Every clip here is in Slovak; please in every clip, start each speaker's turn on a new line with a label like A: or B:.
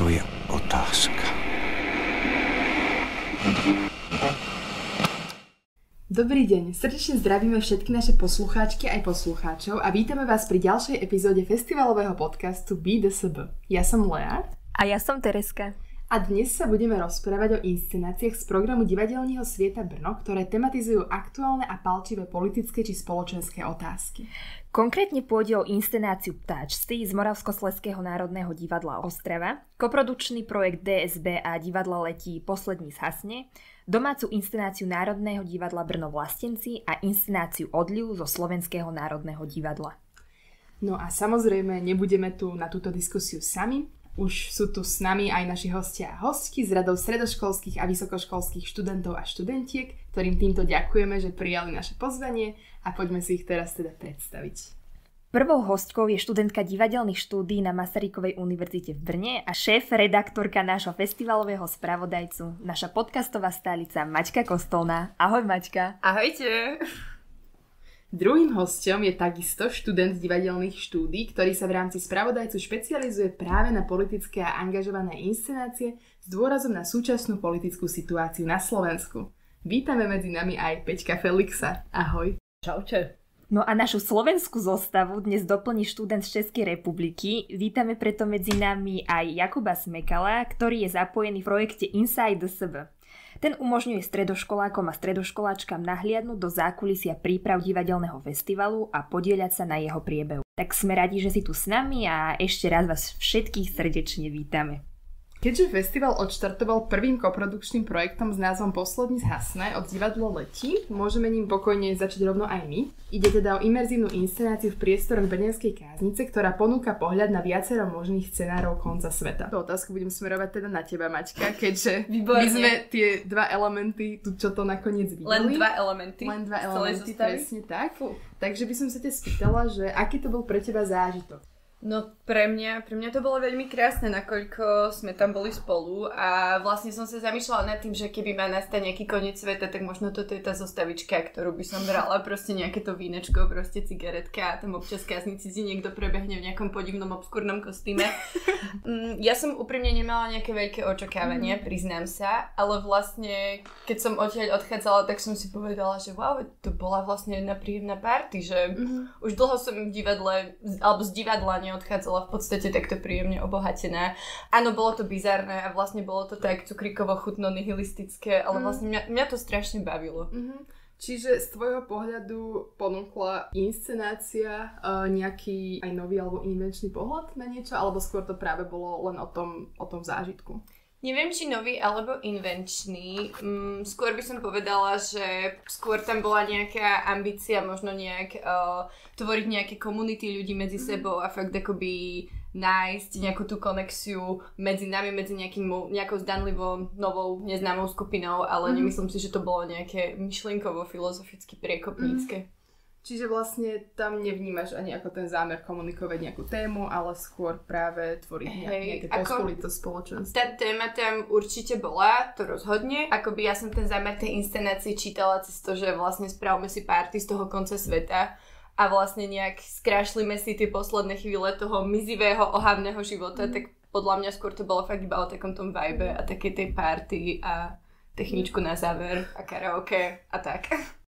A: To je otázka.
B: Dobrý deň, srdečne zdravíme všetky naše poslucháčky aj poslucháčov a vítame vás pri ďalšej epizóde festivalového podcastu BDSB. Ja som Lea.
C: A ja som Tereska.
B: A dnes sa budeme rozprávať o inscenáciách z programu Divadelního Svieta Brno, ktoré tematizujú aktuálne a palčivé politické či spoločenské otázky.
C: Konkrétne pôjde o inscenáciu Ptáčci z Moravskoslezského národného divadla Ostrava, koprodukčný projekt DSB a divadla Letí Poslední zhasne, domácu inscenáciu Národného divadla Brno Vlastenci a inscenáciu Odliv zo Slovenského národného divadla.
B: No a samozrejme nebudeme tu na túto diskusiu sami. Už sú tu s nami aj naši hostia a hostky z radou stredoškolských a vysokoškolských študentov a študentiek, ktorým týmto ďakujeme, že prijali naše pozvanie a poďme si ich teraz teda predstaviť.
C: Prvou hostkou je študentka divadelných štúdií na Masarykovej univerzite v Brne a šéf-redaktorka nášho festivalového spravodajcu, naša podcastová stálica Maťka Kostolná. Ahoj Maťka.
D: Ahojte.
B: Druhým hosťom je takisto študent divadelných štúdií, ktorý sa v rámci spravodajcu špecializuje práve na politické a angažované inscenácie s dôrazom na súčasnú politickú situáciu na Slovensku. Vítame medzi nami aj Peťka Felixa. Ahoj.
D: Čaute.
C: No a našu slovenskú zostavu dnes doplní študent z Českej republiky. Vítame preto medzi nami aj Jakuba Smekala, ktorý je zapojený v projekte Inside DSB. Ten umožňuje stredoškolákom a stredoškoláčkam nahliadnúť do zákulisia príprav divadelného festivalu a podieľať sa na jeho priebehu. Tak sme radi, že si tu s nami a ešte raz vás všetkých srdečne vítame.
B: Keďže festival odštartoval prvým koprodukčným projektom s názvom Poslední zhasne od divadla Letí, môžeme ním pokojne začať rovno aj my. Ide teda o imerzívnu inscenáciu v priestoroch Brnenskej káznice, ktorá ponúka pohľad na viacero možných scenárov konca sveta. Tú otázku budem smerovať teda na teba, Maťka, keďže my sme tie dva elementy, tu čo to nakoniec videli.
D: Len dva elementy,
B: presne tak. Takže by som sa ťa spýtala, že aký to bol pre teba zážitok?
D: No pre mňa to bolo veľmi krásne, nakoľko sme tam boli spolu a vlastne som sa zamýšľala nad tým, že keby ma nastal nejaký koniec sveta, tak možno toto je tá zostavička, ktorú by som brala, proste nejaké to vínečko, proste cigaretka a tam občas káznici si niekto prebehne v nejakom podivnom obskúrnom kostýme. Ja som úprimne nemala nejaké veľké očakávania, priznám sa, ale vlastne keď som odtiaľ odchádzala, tak som si povedala, že wow, to bola vlastne jedna príjemná party, že už dlho som v divadle, alebo z divadla odchádzala v podstate takto príjemne obohatená. Áno, bolo to bizarné a vlastne bolo to tak cukríkovo chutno nihilistické, ale vlastne mňa to strašne bavilo.
B: Čiže z tvojho pohľadu ponúkla inscenácia nejaký aj nový alebo invenčný pohľad na niečo, alebo skôr to práve bolo len o tom zážitku?
D: Neviem, či nový alebo invenčný. Skôr by som povedala, že skôr tam bola nejaká ambícia možno nejak tvoriť nejaké komunity ľudí medzi sebou a fakt akoby nájsť nejakú tú konexiu medzi nami, medzi nejakou zdanlivo novou neznámou skupinou, ale nemyslím si, že to bolo nejaké myšlienkovo, filozoficky priekopnícke.
B: Čiže vlastne tam nevnímaš ani ako ten zámer komunikovať nejakú tému, ale skôr práve tvoriť nejaké pospolito spoločenstvo.
D: Tá téma tam určite bola, to rozhodne. Akoby ja som ten zámer tej inscenácie čítala cez to, že vlastne spravme si party z toho konca sveta a vlastne nejak skrášlime si tie posledné chvíle toho mizivého, ohavného života, tak podľa mňa skôr to bolo fakt iba o takom tom vibe a takej tej party a techničku na záver a karaoke a tak.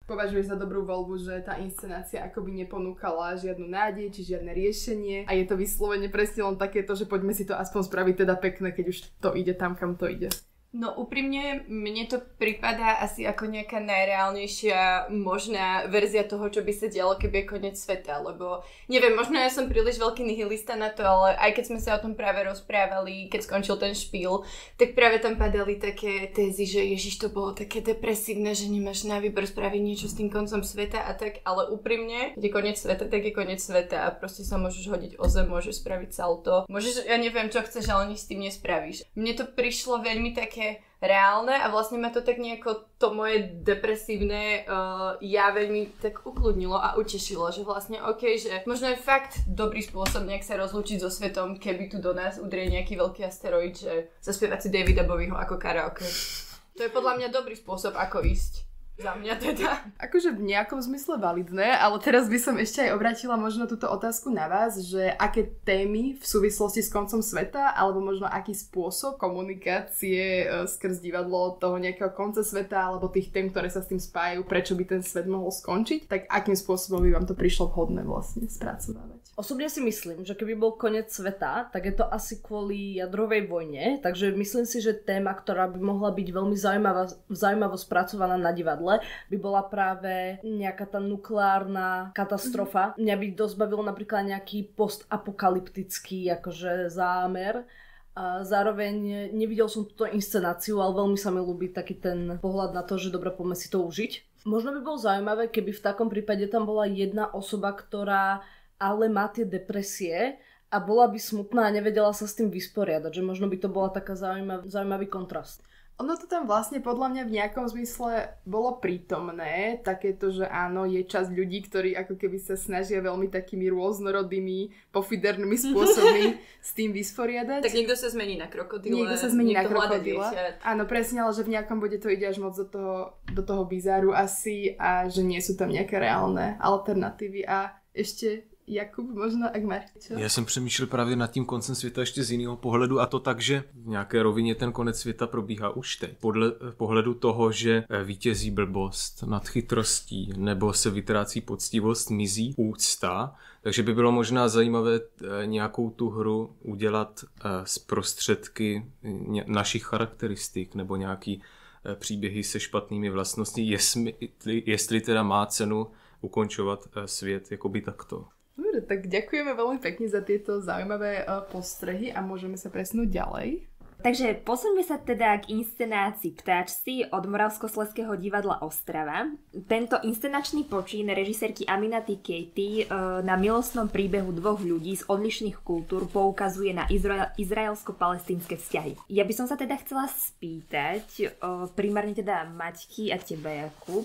B: Považuješ za dobrú voľbu, že tá inscenácia akoby neponúkala žiadnu nádej či žiadne riešenie a je to vyslovene presne len takéto, že poďme si to aspoň spraviť teda pekné, keď už to ide tam, kam to ide.
D: No úprimne, mne to pripadá asi ako nejaká najreálnejšia možná verzia toho, čo by sa dialo, keby je koniec sveta, lebo neviem, možno ja som príliš veľký nihilista na to, ale aj keď sme sa o tom práve rozprávali, keď skončil ten špíl, tak práve tam padali také tézy, že Ježiš, to bolo také depresívne, že nemáš na výber spraviť niečo s tým koncom sveta a tak, ale úprimne, keď je koniec sveta, tak je koniec sveta a proste sa môžeš hodiť o zem, môžeš spraviť salto, môžeš, ja neviem, čo chceš, ale nič s tým nespravíš. Mne to prišlo veľmi také reálne a vlastne ma to tak nejako to moje depresívne ja veľmi tak ukludnilo a utešilo, že vlastne že možno je fakt dobrý spôsob nejak sa rozlúčiť so svetom, keby tu do nás udrie nejaký veľký asteroid, že zaspievať si Davida Bowieho ako karaoke. To je podľa mňa dobrý spôsob, ako ísť. Za mňa teda.
B: Akože v nejakom zmysle validné, ale teraz by som ešte aj obrátila možno túto otázku na vás, že aké témy v súvislosti s koncom sveta, alebo možno aký spôsob komunikácie skrz divadlo toho nejakého konca sveta, alebo tých tém, ktoré sa s tým spájajú, prečo by ten svet mohol skončiť, tak akým spôsobom by vám to prišlo vhodné vlastne spracovávať?
A: Osobne si myslím, že keby bol koniec sveta, tak je to asi kvôli jadrovej vojne, takže myslím si, že téma, ktorá by mohla byť veľmi zaujímavo spracovaná na divadle, by bola práve nejaká tá nukleárna katastrofa. Mňa by dosť bavilo napríklad nejaký postapokalyptický akože zámer. A zároveň nevidel som túto inscenáciu, ale veľmi sa mi ľúbi taký ten pohľad na to, že dobre, poďme si to užiť. Možno by bolo zaujímavé, keby v takom prípade tam bola jedna osoba, ktorá ale má tie depresie a bola by smutná a nevedela sa s tým vysporiadať, že možno by to bola taká zaujímavý kontrast.
B: Ono to tam vlastne podľa mňa v nejakom zmysle bolo prítomné, takéto, že áno, je časť ľudí, ktorí ako keby sa snažia veľmi takými rôznorodými, pofidernými spôsobmi s tým vysporiadať.
D: Tak niekto sa zmení na krokodila.
B: Niekto sa zmení na krokodila. Áno, presne, ale že v nejakom bode to ide až moc do toho bizáru asi a že nie sú tam nejaké reálne alternatívy. A ešte Jakub, možno, ak máš čo?
E: Já jsem přemýšlel právě nad tím koncem světa ještě z jiného pohledu a to tak, že v nějaké rovině ten konec světa probíhá už teď. Podle pohledu toho, že vítězí blbost nad chytrostí nebo se vytrácí poctivost, mizí úcta, takže by bylo možná zajímavé nějakou tu hru udělat z prostředky našich charakteristik nebo nějaký příběhy se špatnými vlastnostmi, jestli teda má cenu ukončovat svět jakoby takto.
B: Dobre, tak ďakujeme veľmi pekne za tieto zaujímavé postrehy a môžeme sa presunúť ďalej.
C: Takže posuňme sa teda k inscenácii Ptáčci od Moravskoslezského divadla Ostrava. Tento inscenačný počín režisérky Aminaty Keiti na milostnom príbehu dvoch ľudí z odlišných kultúr poukazuje na izraelsko-palestínske vzťahy. Ja by som sa teda chcela spýtať, primárne teda Maťky a teba, Jakub,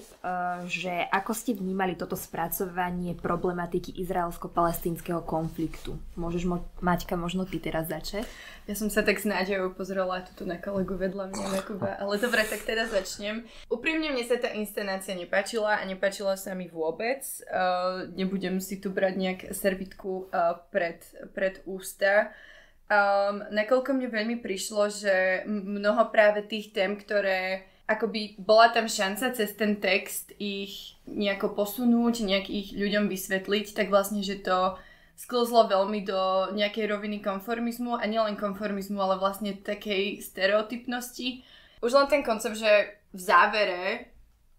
C: že ako ste vnímali toto spracovanie problematiky izraelsko-palestínskeho konfliktu? Môžeš, Maťka, možno ty teraz začať?
D: Ja som sa tak s nádejou pozrela tu na kolegu vedľa mňa, Jakuba. Ale dobre, tak teraz začnem. Úprimne mne sa tá inscenácia nepáčila a nepáčila sa mi vôbec. Nebudem si tu brať nejak servitku pred ústa. Nakoľko mne veľmi prišlo, že mnoho práve tých tém, ktoré akoby bola tam šanca cez ten text ich nejako posunúť, nejak ich ľuďom vysvetliť, tak vlastne, že to sklzlo veľmi do nejakej roviny konformizmu a nielen konformizmu, ale vlastne takej stereotypnosti. Už len ten koncept, že v závere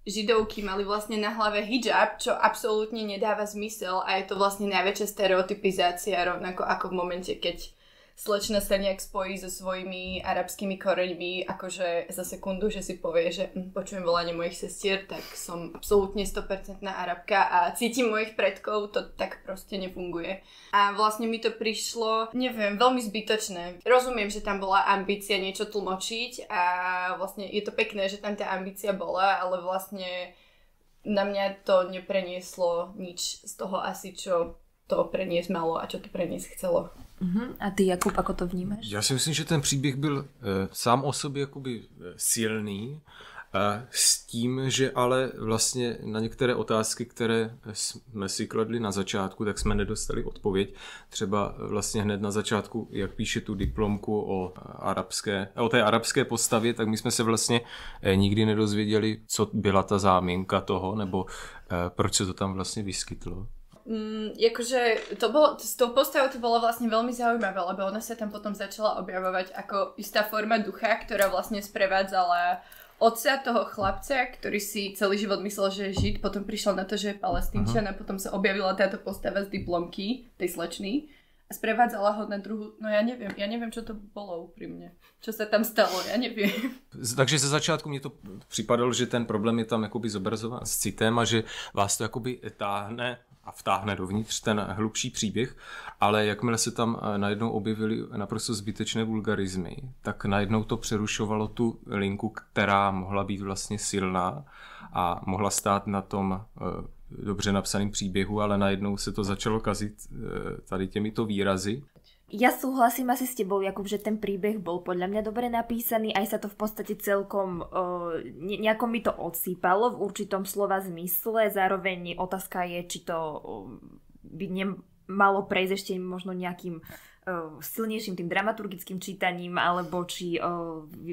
D: židovky mali vlastne na hlave hijab, čo absolútne nedáva zmysel a je to vlastne najväčšia stereotypizácia, rovnako ako v momente, keď slečna sa nejak spojí so svojimi arabskými koreňmi, akože za sekundu, že si povie, že počujem volanie mojich sestier, tak som absolútne 100% arabka a cítim mojich predkov, to tak proste nefunguje. A vlastne mi to prišlo, neviem, veľmi zbytočné. Rozumiem, že tam bola ambícia niečo tlmočiť a vlastne je to pekné, že tam tá ambícia bola, ale vlastne na mňa to neprenieslo nič z toho asi, čo to preniesť malo a čo to preniesť chcelo.
C: A ty, Jakub, ako to vnímáš?
E: Já si myslím, že ten příběh byl sám o sobě jakoby silný, s tím, že ale vlastně na některé otázky, které jsme si kladli na začátku, tak jsme nedostali odpověď. Třeba vlastně hned na začátku, jak píše tu diplomku o té arabské postavě, tak my jsme se vlastně nikdy nedozvěděli, co byla ta záminka toho, nebo proč se to tam vlastně vyskytlo.
D: Akože s tou postavou to bolo vlastne veľmi zaujímavé, lebo ona sa tam potom začala objavovať ako istá forma ducha, ktorá vlastne sprevádzala otca toho chlapca, ktorý si celý život myslel, že je žid, potom prišiel na to, že je palestínčan a potom sa objavila táto postava z diplomky, tej slečny a sprevádzala ho na druhú, no ja neviem, čo to bolo úprimne. Čo sa tam stalo, ja neviem.
E: Takže ze začátku mě to připadalo, že ten problém je tam jakoby zobrazován s citem a že vás to jakoby táhne a vtáhne dovnitř ten hlubší příběh, ale jakmile se tam najednou objevily naprosto zbytečné vulgarizmy, tak najednou to přerušovalo tu linku, která mohla být vlastně silná a mohla stát na tom dobře napsaným příběhu, ale najednou se to začalo kazit tady těmito výrazy.
C: Ja súhlasím asi s tebou, Jakub, že ten príbeh bol podľa mňa dobre napísaný, aj sa to v podstate celkom nejako mi to odsýpalo v určitom slova zmysle, zároveň otázka je, či to by nemalo prejsť ešte možno nejakým silnejším tým dramaturgickým čítaním, alebo či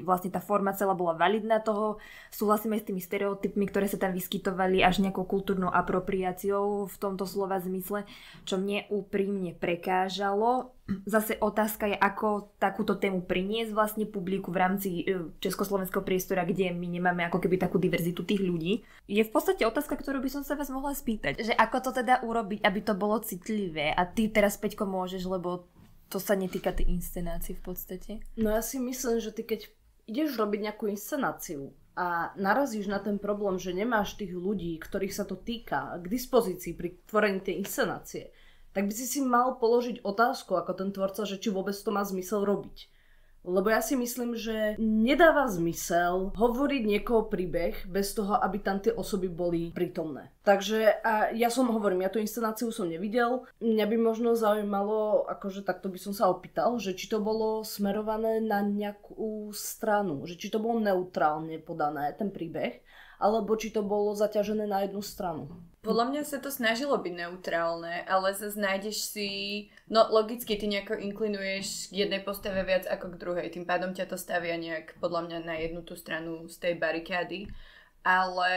C: vlastne tá forma celá bola validná toho. Súhlasíme s tými stereotypmi, ktoré sa tam vyskytovali až nejakou kultúrnou apropriáciou v tomto slova zmysle, čo mne úprimne prekážalo. Zase otázka je, ako takúto tému priniesť vlastne publiku v rámci československého priestora, kde my nemáme ako keby takú diverzitu tých ľudí. Je v podstate otázka, ktorú by som sa vás mohla spýtať, že ako to teda urobiť, aby to bolo citlivé, a ty teraz, Peťko, môžeš, lebo to sa netýka tej inscenácie v podstate.
A: No ja si myslím, že ty keď ideš robiť nejakú inscenáciu a narazíš na ten problém, že nemáš tých ľudí, ktorých sa to týka, k dispozícii pri tvorení tej inscenácie, tak by si mal položiť otázku ako ten tvorca, že či vôbec to má zmysel robiť. Lebo ja si myslím, že nedáva zmysel hovoriť niekoho príbeh bez toho, aby tam tie osoby boli prítomné. Takže a ja tú inscenáciu som nevidel. Mňa by možno zaujímalo, akože takto by som sa opýtal, že či to bolo smerované na nejakú stranu, že či to bolo neutrálne podané, ten príbeh, alebo či to bolo zaťažené na jednu stranu.
D: Podľa mňa sa to snažilo byť neutrálne, ale zase nájdeš si... No logicky ty nejako inklinuješ k jednej postave viac ako k druhej, tým pádom ťa to stavia nejak podľa mňa na jednu tú stranu z tej barikády. Ale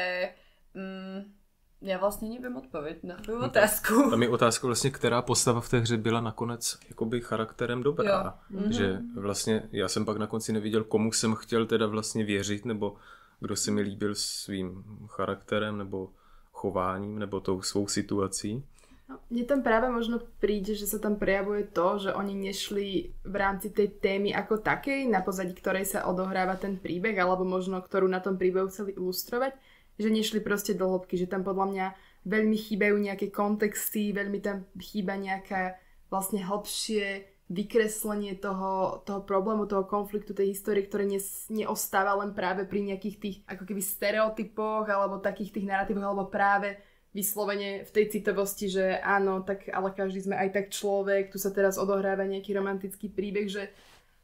D: já vlastně nevím odpověď na tvou otázku.
E: Tam je otázka vlastně, která postava v té hře byla nakonec jakoby charakterem dobrá. Že vlastně já jsem pak na konci neviděl, komu jsem chtěl teda vlastně věřit, nebo kdo se mi líbil svým charakterem, nebo chováním, nebo tou svou situací.
B: No, mne tam práve možno príde, že sa tam prejavuje to, že oni nešli v rámci tej témy ako takej, na pozadí ktorej sa odohráva ten príbeh, alebo možno ktorú na tom príbehu chceli ilustrovať, že nešli proste do hĺbky, že tam podľa mňa veľmi chýbajú nejaké kontexty, veľmi tam chýba nejaká vlastne hĺbšie vykreslenie toho problému, toho konfliktu, tej histórie, ktoré neostáva len práve pri nejakých tých ako keby stereotypoch alebo takých tých narratívoch, alebo práve vyslovene v tej citovosti, že áno, tak ale každý sme aj tak človek, tu sa teraz odohráva nejaký romantický príbeh, že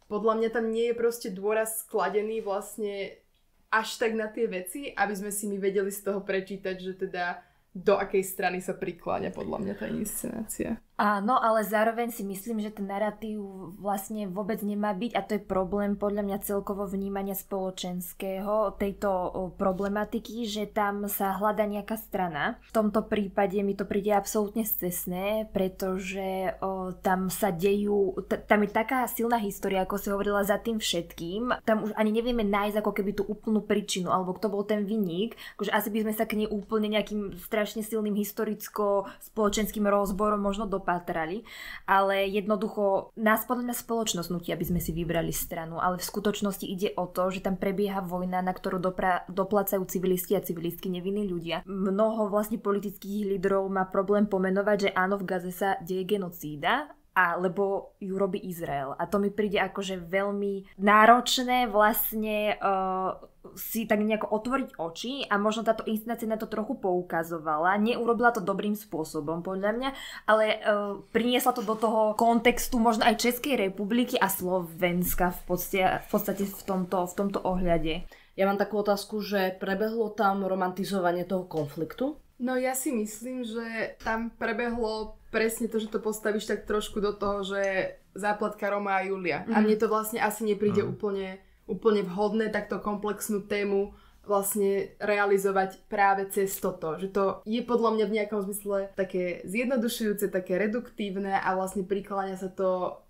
B: podľa mňa tam nie je proste dôraz skladený vlastne až tak na tie veci, aby sme si my vedeli z toho prečítať, že teda do akej strany sa prikláňa podľa mňa tá inscenácia.
C: Áno, ale zároveň si myslím, že ten narratív vlastne vôbec nemá byť, a to je problém podľa mňa celkovo vnímania spoločenského tejto problematiky, že tam sa hľadá nejaká strana. V tomto prípade mi to príde absolútne scestné, pretože tam sa dejú, tam je taká silná história, ako si hovorila, za tým všetkým. Tam už ani nevieme nájsť ako keby tú úplnú príčinu, alebo kto bol ten vinník. Akože asi by sme sa k nej úplne nejakým strašne silným historicko-spoločenským rozborom možno dopatrali, ale jednoducho nás podľa mňa spoločnosť nutí, aby sme si vybrali stranu, ale v skutočnosti ide o to, že tam prebieha vojna, na ktorú doplácajú civilisti a civilistky, nevinní ľudia. Mnoho vlastne politických lídrov má problém pomenovať, že áno, v Gaze sa deje genocída, lebo ju robí Izrael. A to mi príde akože veľmi náročné vlastne si tak nejako otvoriť oči, a možno táto inscenácia na to trochu poukazovala. Neurobila to dobrým spôsobom podľa mňa, ale priniesla to do toho kontextu možno aj Českej republiky a Slovenska v podstate v tomto ohľade.
A: Ja mám takú otázku, že prebehlo tam romantizovanie toho konfliktu?
B: No ja si myslím, že tam prebehlo presne to, že to postavíš tak trošku do toho, že záplatka Róma a Julia. A mne to vlastne asi nepríde úplne vhodné takto komplexnú tému vlastne realizovať práve cez toto. Že to je podľa mňa v nejakom zmysle také zjednodušujúce, také reduktívne a vlastne prikláňa sa to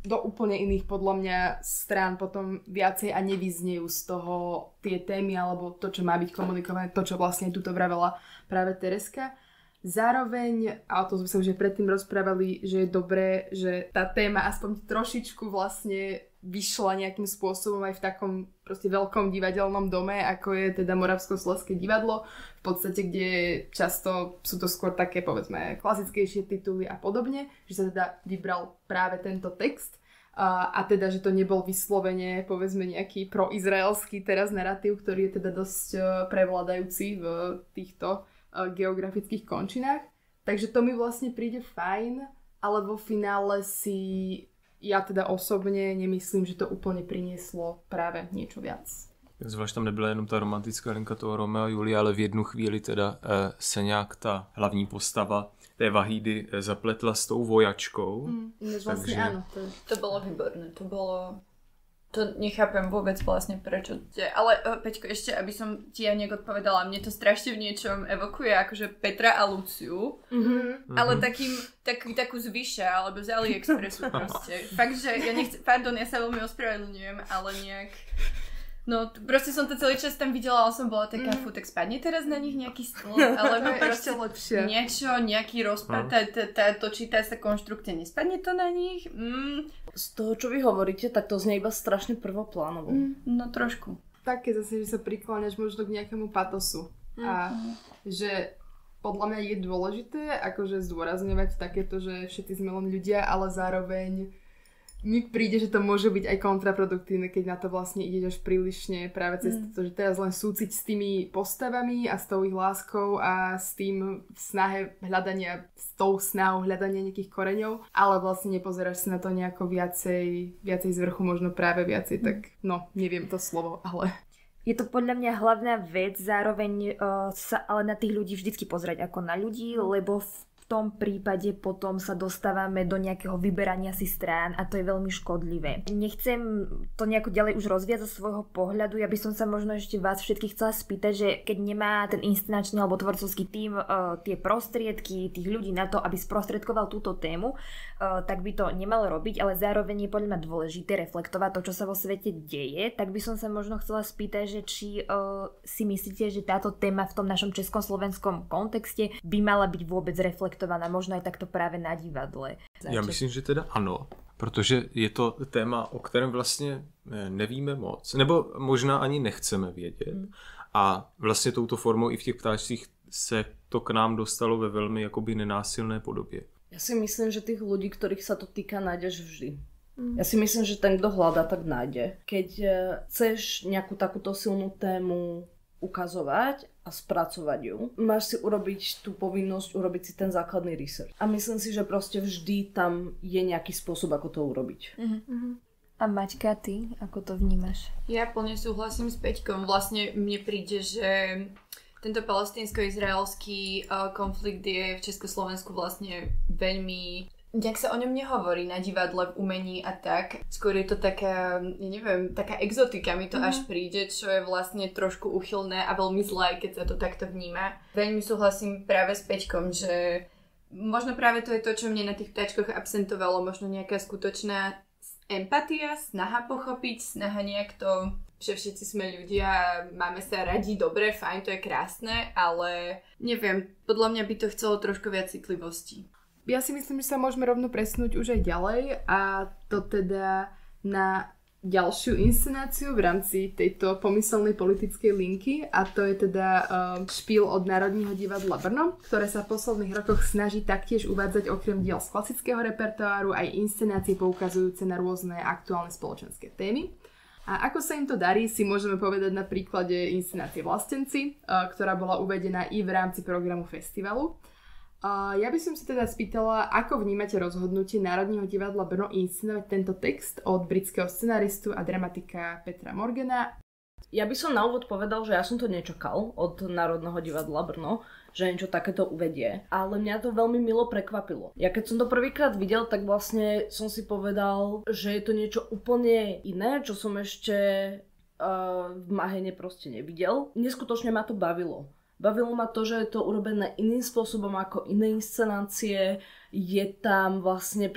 B: do úplne iných podľa mňa strán potom viacej a nevyznejú z toho tie témy alebo to, čo má byť komunikované, to, čo vlastne tuto vravela práve Tereska. Zároveň, a o tom sme sa už predtým rozprávali, že je dobré, že tá téma aspoň trošičku vlastne vyšla nejakým spôsobom aj v takom proste veľkom divadelnom dome, ako je teda Moravskoslezské divadlo, v podstate, kde často sú to skôr také, povedzme, klasickejšie tituly a podobne, že sa teda vybral práve tento text a teda, že to nebol vyslovene, povedzme, nejaký proizraelský teraz narratív, ktorý je teda dosť prevládajúci v týchto geografických končinách. Takže to mi vlastne príde fajn, ale vo finále si ja teda osobne nemyslím, že to úplne prinieslo práve niečo viac.
E: Zvlášť tam nebyla jenom ta romantická linka toho Romea a Julie, ale v jednu chvíli teda se nějak ta hlavní postava té Vahídy zapletla s tou vojačkou.
B: Vlastne áno.
D: To bolo výborné, to nechápem vôbec vlastne prečo. Ale Peťko, ešte aby som ti ja nejak odpovedala, mne to strašne v niečom evokuje akože Petra a Luciu, ale takú zvyša, alebo z AliExpressu proste. Fakt, že ja nechcem, pardon, ja sa veľmi ospravedlňujem, ale nejak... No, proste som to celý čas tam videla, ale som bola taká, tak spadne teraz na nich nejaký stôl, alebo proste
B: lepšie.
D: Niečo, nejaký rozpad, to čítá sa konštrukcia, nespadne to na nich?
A: Z toho, čo vy hovoríte, tak to znie iba strašne prvoplánovo.
D: No trošku.
B: Také zase, že sa prikláňaš možno k nejakému patosu. A že podľa mňa je dôležité akože zdôrazňovať takéto, že všetci sme len ľudia, ale zároveň mi príde, že to môže byť aj kontraproduktívne, keď na to vlastne ideš až prílišne práve cez to, že teraz len súciť s tými postavami a s tou ich láskou a s tým s tou snahou hľadania nejakých koreňov, ale vlastne nepozeráš sa na to nejako viacej z vrchu, možno práve viacej, tak no, neviem to slovo, ale...
C: Je to podľa mňa hlavná vec, zároveň sa ale na tých ľudí vždycky pozerať ako na ľudí, lebo v tom prípade potom sa dostávame do nejakého vyberania si strán a to je veľmi škodlivé. Nechcem to nejako ďalej už rozviať zo svojho pohľadu, ja by som sa možno ešte vás všetkých chcela spýtať, že keď nemá ten inscenačný alebo tvorcovský tím tie prostriedky tých ľudí na to, aby sprostredkoval túto tému, tak by to nemal robiť, ale zároveň je podľa mňa dôležité reflektovať to, čo sa vo svete deje, tak by som sa možno chcela spýtať, že či si myslíte, že táto téma v tom našom československom kontexte by mala byť vôbec reflektovaná, možno aj takto práve na divadle.
E: Já myslím, že teda ano, protože je to téma, o kterém vlastně nevíme moc, nebo možná ani nechceme vědět. A vlastně touto formou i v těch ptáčcích se to k nám dostalo ve velmi jakoby nenásilné podobě.
A: Ja si myslím, že tých ľudí, ktorých sa to týka, nájdeš vždy. Ja si myslím, že ten, kto hľadá, tak nájde. Keď chceš nejakú takúto silnú tému ukazovať a spracovať ju, máš si urobiť tú povinnosť, urobiť si ten základný research. A myslím si, že proste vždy tam je nejaký spôsob, ako to urobiť.
C: A Maťka, ty, ako to vnímaš?
D: Ja plne súhlasím s Peťkom. Vlastne mne príde, že tento palestínsko-izraelský konflikt je v Československu vlastne veľmi... Nejak sa o ňom nehovorí na divadle, v umení a tak. Skôr je to taká, ja neviem, taká exotika mi to až príde, čo je vlastne trošku uchylné a veľmi zlé, keď sa to takto vníma. Veľmi súhlasím práve s Peťkom, že možno práve to je to, čo mne na tých ptáčkoch absentovalo, možno nejaká skutočná empatia, snaha pochopiť, snaha nejak to, že všetci sme ľudia, máme sa radi, dobre, fajn, to je krásne, ale neviem, podľa mňa by to chcelo trošku viac citlivosti.
B: Ja si myslím, že sa môžeme rovno presnúť už aj ďalej a to teda na ďalšiu inscenáciu v rámci tejto pomyselnej politickej linky a to je teda špíl od Národního divadla Brno, ktoré sa v posledných rokoch snaží taktiež uvádzať okrem diel z klasického repertoáru aj inscenácie poukazujúce na rôzne aktuálne spoločenské témy. A ako sa im to darí, si môžeme povedať na príklade inscenácie Vlastenci, ktorá bola uvedená i v rámci programu festivalu. Ja by som sa teda spýtala, ako vnímate rozhodnutie Národního divadla Brno inscenovať tento text od britského scenaristu a dramatika Petra Morgana.
A: Ja by som na úvod povedal, že ja som to nečakal od Národného divadla Brno, že niečo takéto uvedie, ale mňa to veľmi milo prekvapilo. Ja keď som to prvýkrát videl, tak vlastne som si povedal, že je to niečo úplne iné, čo som ešte v Mahene proste nevidel. Neskutočne ma to bavilo. Bavilo ma to, že je to urobené iným spôsobom ako iné inscenácie. Je tam vlastne...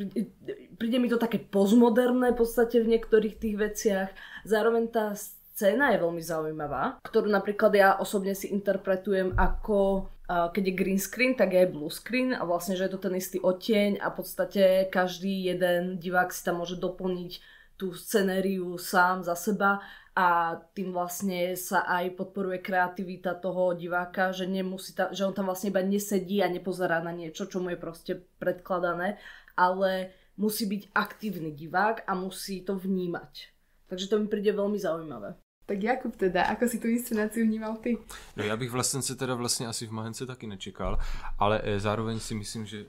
A: Príde mi to také postmoderné v podstate v niektorých tých veciach. Zároveň tá scéna je veľmi zaujímavá, ktorú napríklad ja osobne si interpretujem ako... Keď je green screen, tak je aj blue screen a vlastne, že je to ten istý odtieň a v podstate každý jeden divák si tam môže doplniť tú scenériu sám za seba a tým vlastne sa aj podporuje kreativita toho diváka, že že on tam vlastne iba nesedí a nepozerá na niečo, čo mu je proste predkladané, ale musí byť aktívny divák a musí to vnímať. Takže to mi príde veľmi zaujímavé.
B: Tak Jakub teda, ako si tu inscenáciu vnímal ty?
E: No já bych Vlastence teda vlastně asi v Mahence taky nečekal, ale zároveň si myslím, že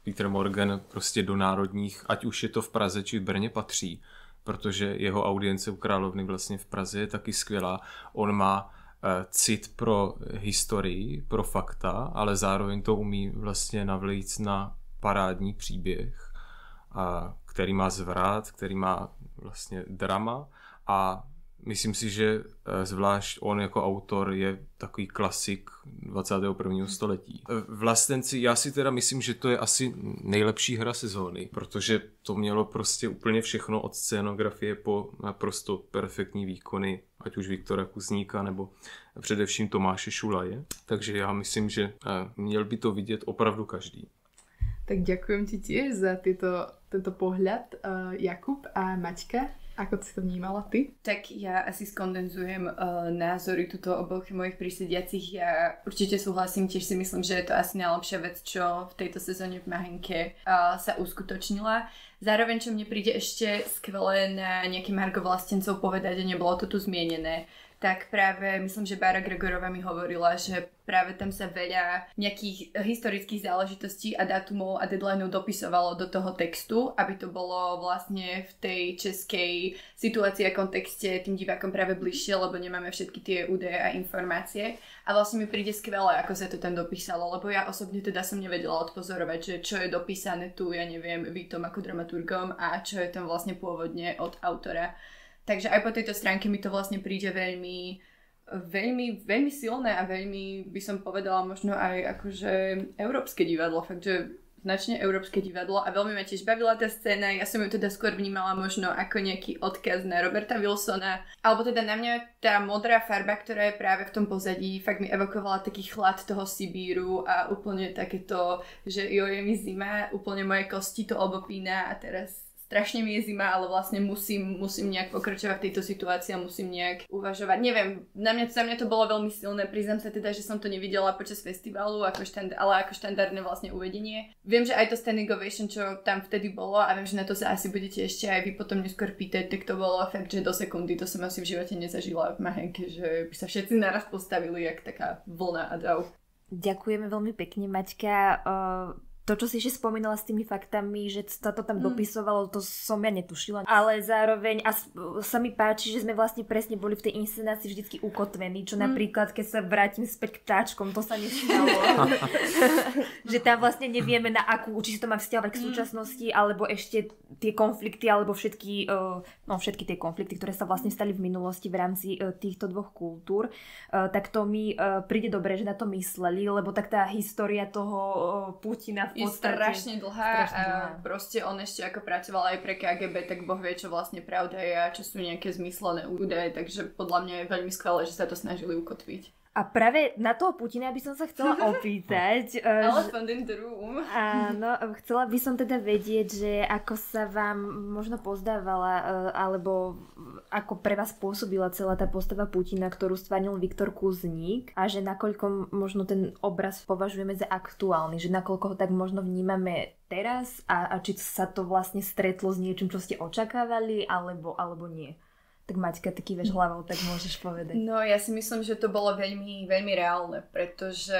E: Peter Morgan prostě do národních, ať už je to v Praze či v Brně, patří, protože jeho audience u Královny vlastně v Praze je taky skvělá. On má cit pro historii, pro fakta, ale zároveň to umí vlastně navlít na parádní příběh, který má zvrat, který má vlastně drama a myslím si, že zvlášť on jako autor je takový klasik 21. století. Vlastenci, já si teda myslím, že to je asi nejlepší hra sezóny, protože to mělo prostě úplně všechno od scénografie po naprosto perfektní výkony, ať už Viktora Kuzníka nebo především Tomáše Šulaje. Takže já myslím, že měl by to vidět opravdu každý.
B: Tak ďakujem ti tiež za tento pohľad, Jakub a Maťka. Ako si to vnímala ty?
D: Tak ja asi skondenzujem názory tuto oboch mojich prísediacich. Ja určite súhlasím, tiež si myslím, že je to asi najlepšia vec, čo v tejto sezóne v Mahenke sa uskutočnila. Zároveň, čo mne príde ešte skvelé na nejaký Margo Vlastencov povedať, a nebolo to tu zmienené, tak práve myslím, že Bára Gregorová mi hovorila, že práve tam sa veľa nejakých historických záležitostí a dátumov a deadlineov dopisovalo do toho textu, aby to bolo vlastne v tej českej situácii a kontexte tým divákom práve bližšie, lebo nemáme všetky tie údaje a informácie. A vlastne mi príde skvelé, ako sa to tam dopísalo, lebo ja osobne teda som nevedela odpozorovať, že čo je dopísané tu, ja neviem, Vítom ako dramaturgom a čo je tam vlastne pôvodne od autora. Takže aj po tejto stránke mi to vlastne príde veľmi, veľmi, veľmi silné a veľmi, by som povedala, možno aj akože európske divadlo, fakt, že značne európske divadlo a veľmi ma tiež bavila tá scéna, ja som ju teda skôr vnímala možno ako nejaký odkaz na Roberta Wilsona, alebo teda na mňa tá modrá farba, ktorá je práve v tom pozadí, fakt mi evokovala taký chlad toho Sibíru a úplne takéto, že jo, je mi zima, úplne moje kosti to obopína a teraz strašne mi je zima, ale vlastne musím nejak pokračovať v tejto situácii a musím nejak uvažovať. Neviem, za mňa to bolo veľmi silné. Priznám sa teda, že som to nevidela počas festivalu, ale ako štandardné vlastne uvedenie. Viem, že aj to standing ovation, čo tam vtedy bolo a viem, že na to sa asi budete ešte aj vy potom neskôr pýtať, tak to bolo fakt, že do sekundy, to som asi v živote nezažila v Mahenke, že by sa všetci naraz postavili jak taká vlna a dav.
C: Ďakujeme veľmi pekne, Maťka. To, čo si ešte spomínala s tými faktami, že sa to tam dopisovalo, to som ja netušila. Ale zároveň sa mi páči, že sme vlastne presne boli v tej inscenácii vždycky ukotvení, čo napríklad, keď sa vrátim späť k ptáčkom, to sa nestalo. Že tam vlastne nevieme na akú, či sa to má vzťahovať k súčasnosti, alebo ešte tie konflikty, alebo všetky tie konflikty, ktoré sa vlastne stali v minulosti v rámci týchto dvoch kultúr. Tak to mi príde dobre, že na to mysleli, lebo tak tá história toho Putina
D: je strašne dlhá a proste on ešte ako pracoval aj pre KGB, tak Boh vie, čo vlastne pravda je a čo sú nejaké zmyslené údaje, takže podľa mňa je veľmi skvelé, že sa to snažili ukotviť.
C: A práve na toho Putina by som sa chcela opýtať.
D: Elephant in the room.
C: Áno, chcela by som teda vedieť, že ako sa vám možno pozdávala, alebo ako pre vás pôsobila celá tá postava Putina, ktorú stvárnil Viktor Kuzník a že nakoľko možno ten obraz považujeme za aktuálny, že nakoľko ho tak možno vnímame teraz a či sa to vlastne stretlo s niečím, čo ste očakávali, alebo nie. Tak Maťka, ty kýveš hlavou, tak môžeš povedať.
D: No ja si myslím, že to bolo veľmi, veľmi reálne, pretože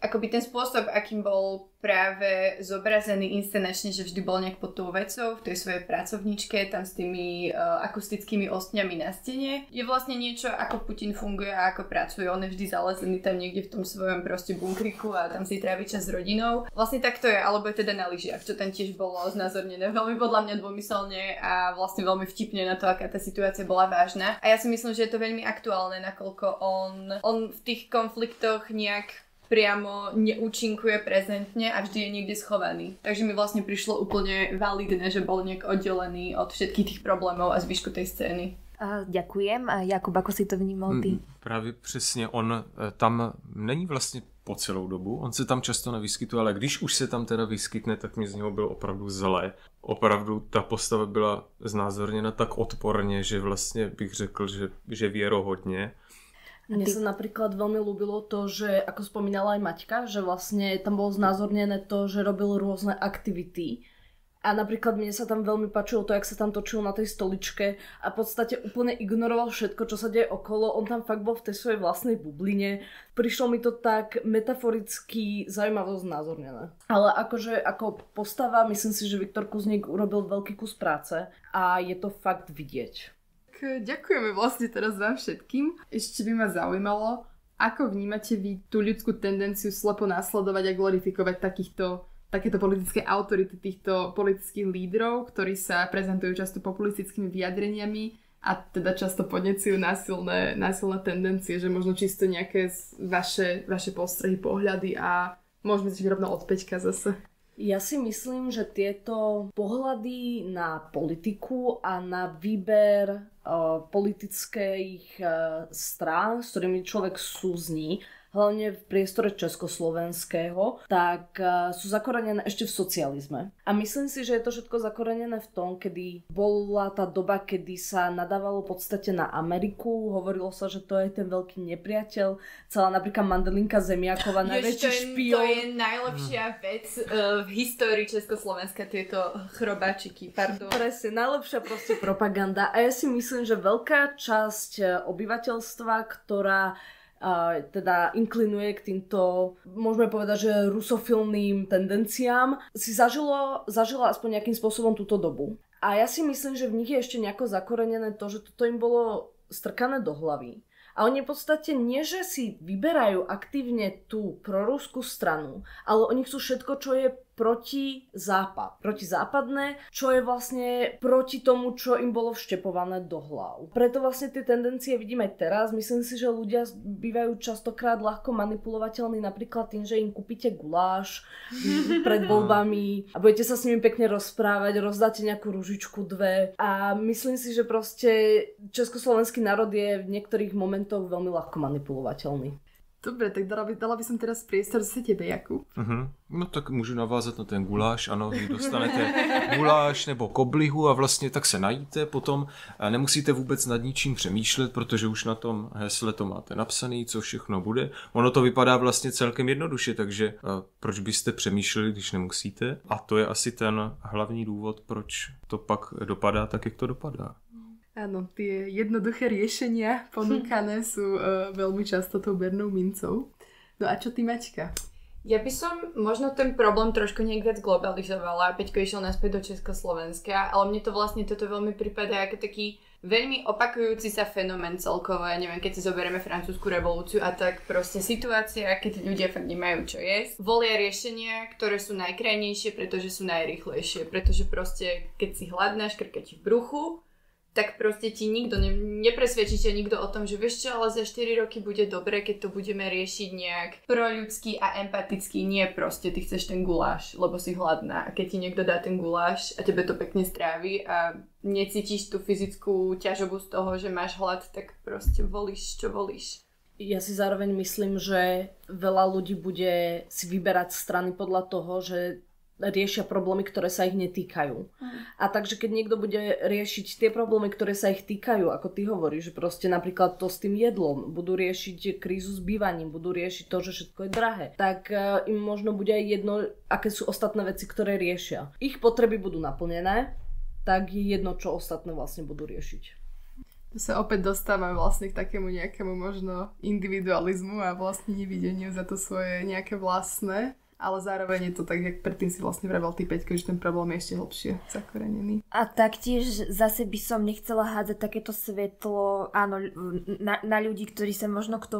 D: akoby ten spôsob, akým bol práve zobrazený inscenačne, že vždy bol nejak pod tou vecou v tej svojej pracovničke, tam s tými akustickými ostňami na stene, je vlastne niečo, ako Putin funguje a ako pracuje. On je vždy zalezený tam niekde v tom svojom proste bunkriku a tam si trávi čas s rodinou. Vlastne tak to je, alebo je teda na lyžiach, čo tam tiež bolo znázornené veľmi podľa mňa dômyselne a vlastne veľmi vtipne na to, aká tá situácia bola vážna. A ja si myslím, že je to veľmi aktuálne, nakoľko on v tých konfliktoch nejak priamo neúčinkuje prezentne a vždy je niekde schovaný. Takže mi vlastne prišlo úplne validné, že bol nejak oddelený od všetkých tých problémov a zvyšku tej scény.
C: Ďakujem. A Jakub, ako si to vnímal ty?
E: Právě přesně, on tam není vlastně po celou dobu, on se tam často nevyskytuje, ale když už se tam teda vyskytne, tak mi z něho bylo opravdu zlé. Opravdu ta postava byla znázorněna tak odporně, že vlastně bych řekl, že věrohodně.
A: Mne sa napríklad veľmi ľúbilo to, že ako spomínala aj Maťka, že vlastne tam bolo znázornené to, že robil rôzne aktivity A napríklad mne sa tam veľmi páčilo to, jak sa tam točil na tej stoličke a v podstate úplne ignoroval všetko, čo sa deje okolo. On tam fakt bol v tej svojej vlastnej bubline. Prišlo mi to tak metaforicky zaujímavo znázornené. Ale akože ako postava, myslím si, že Viktor Kuzník urobil veľký kus práce a je to fakt vidieť.
B: Ďakujeme vlastne teraz vám všetkým. Ešte by ma zaujímalo, ako vnímate vy tú ľudskú tendenciu slepo nasledovať a glorifikovať takéto politické autority týchto politických lídrov, ktorí sa prezentujú často populistickými vyjadreniami a teda často podnecujú násilné tendencie, že možno čisto nejaké vaše postrehy, pohľady a môžeme si rovno od Peťka zase.
A: Ja si myslím, že tieto pohľady na politiku a na výber politických strán, s ktorými človek súzní, hlavne v priestore československého, tak sú zakorenené ešte v socializme. A myslím si, že je to všetko zakorenené v tom, kedy bola tá doba, kedy sa nadávalo v podstate na Ameriku, hovorilo sa, že to je ten veľký nepriateľ, celá napríklad Mandelinka Zemiaková, najväčší špión.
D: To je najlepšia vec v histórii Československa, tieto chrobáčiky, pardon.
A: Presne, najlepšia proste propaganda. A ja si myslím, že veľká časť obyvateľstva, ktorá teda inklinuje k týmto, môžeme povedať, že rusofilným tendenciám, si zažila aspoň nejakým spôsobom túto dobu. A ja si myslím, že v nich je ešte nejako zakorenené to, že toto im bolo strkané do hlavy. A oni v podstate nie, že si vyberajú aktívne tú proruskú stranu, ale oni chcú všetko, čo je protizápadné, čo je vlastne proti tomu, čo im bolo vštepované do hlav. Preto vlastne tie tendencie vidíme aj teraz. Myslím si, že ľudia bývajú častokrát ľahko manipulovateľní napríklad tým, že im kúpite guláš pred voľbami a budete sa s nimi pekne rozprávať, rozdáte nejakú ružičku, 2 a myslím si, že proste československý národ je v niektorých momentoch veľmi ľahko manipulovateľný.
B: Dobre, tak dala by som teraz priestor zase tebe, Jakub.
E: No tak můžu navázat na ten guláš, ano, vy dostanete guláš nebo koblihu a vlastně tak se najíte potom. Nemusíte vůbec nad ničím přemýšlet, protože už na tom hesle to máte napsaný, co všechno bude. Ono to vypadá vlastně celkem jednoduše, takže proč byste přemýšleli, když nemusíte? A to je asi ten hlavní důvod, proč to pak dopadá tak, jak to dopadá.
B: Áno, tie jednoduché riešenia ponúkané sú veľmi často tou bernou mincou. No a čo ty, Maťka?
D: Ja by som možno ten problém trošku nejak viac globalizovala. Peťko išiel naspäť do Československa, ale mne to vlastne toto veľmi pripadá ako taký veľmi opakujúci sa fenomén celkovo. Ja neviem, keď si zoberieme francúzsku revolúciu a tak proste situácia, keď ľudia fakt nemajú čo jesť. Volia riešenia, ktoré sú najkrajnejšie, pretože sú najrýchlejšie. Pretože proste, keď si hladná, škrka ti v bruchu, tak proste ti nikto nepresvedčíte nikto o tom, že vieš čo, ale za 4 roky bude dobre, keď to budeme riešiť nejak proľudský a empatický. Nie proste, ty chceš ten guláš, lebo si hladná. A keď ti niekto dá ten guláš a tebe to pekne strávi a necítiš tú fyzickú ťažobu z toho, že máš hlad, tak proste volíš, čo volíš.
A: Ja si zároveň myslím, že veľa ľudí bude si vyberať strany podľa toho, že riešia problémy, ktoré sa ich netýkajú. A takže keď niekto bude riešiť tie problémy, ktoré sa ich týkajú, ako ty hovoríš, že proste napríklad to s tým jedlom, budú riešiť krízu s bývaním, budú riešiť to, že všetko je drahé, tak im možno bude aj jedno, aké sú ostatné veci, ktoré riešia. Ich potreby budú naplnené, tak je jedno, čo ostatné vlastne budú riešiť.
B: Tu sa opäť dostávame vlastne k takému nejakému možno individualizmu a vlastne nevideniu za to svoje nejaké vlastné. Ale zároveň je to tak, jak predtým si vlastne vravel ty, Peťko, že ten problém je ešte hlbšie zakorenený.
C: A taktiež zase by som nechcela hádzať takéto svetlo, áno, na ľudí, ktorí sa možno k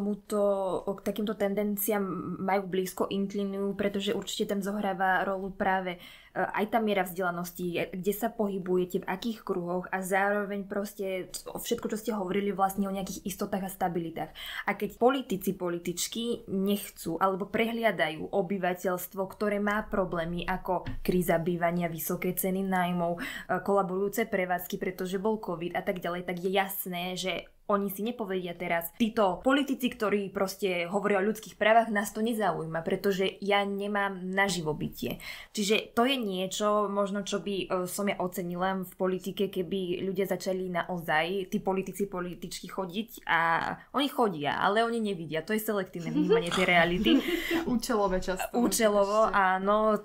C: takýmto tendenciám majú blízko, inklinujú, pretože určite tam zohráva rolu práve aj tá miera vzdelanosti, kde sa pohybujete, v akých kruhoch a zároveň proste všetko, čo ste hovorili vlastne o nejakých istotách a stabilitách. A keď političky nechcú alebo prehliadajú obyvateľstvo, ktoré má problémy ako kríza bývania, vysoké ceny nájmov, kolaborujúce prevádzky, pretože bol COVID a tak ďalej, tak je jasné, že oni si nepovedia teraz, títo politici, ktorí proste hovoria o ľudských právach, nás to nezaujíma, pretože ja nemám na živobytie. Čiže to je niečo, možno čo by som ja ocenila v politike, keby ľudia začali naozaj, tí političky chodiť a oni chodia, ale oni nevidia. To je selektívne vnímanie tej reality.
B: Účelové často.
C: Účelovo, áno.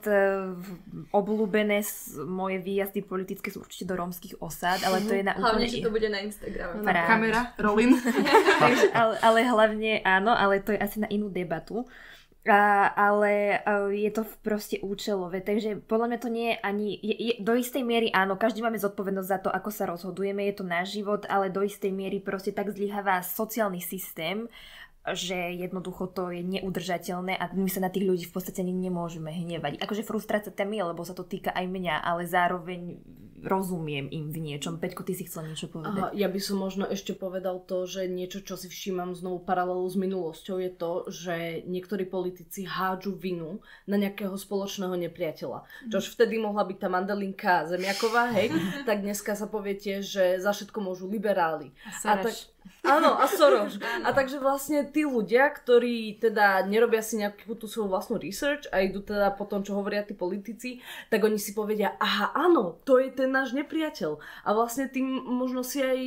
C: Obľúbené moje výjazdy politické sú určite do rómskych osád, ale to je na úplne...
D: Hlavne, že to bude na Instagrame.
B: Kamera, rolling.
C: ale hlavne áno, ale to je asi na inú debatu. Ale je to proste účelové, takže podľa mňa to nie je ani, do istej miery áno, každý máme zodpovednosť za to, ako sa rozhodujeme, je to náš život, ale do istej miery proste tak zlyháva sociálny systém, že jednoducho to je neudržateľné a my sa na tých ľudí v podstate nemôžeme hnevať. Akože frustrácia tam je, lebo sa to týka aj mňa, ale zároveň rozumiem im v niečom. Peťko, ty si chcel niečo povedať?
A: Ja by som možno ešte povedal to, že niečo, čo si všímam znovu paralelu s minulosťou, je to, že niektorí politici hádžu vinu na nejakého spoločného nepriateľa. Čož vtedy mohla byť tá Mandelinka Zemiaková, hej, tak dneska sa poviete, že za všetko môžu liberáli. Áno, a Soros. A takže vlastne tí ľudia, ktorí teda nerobia si nejakú tú svoju vlastnú research a idú teda po tom, čo hovoria tí politici, tak oni si povedia, aha, áno, to je ten náš nepriateľ. A vlastne tým možno si aj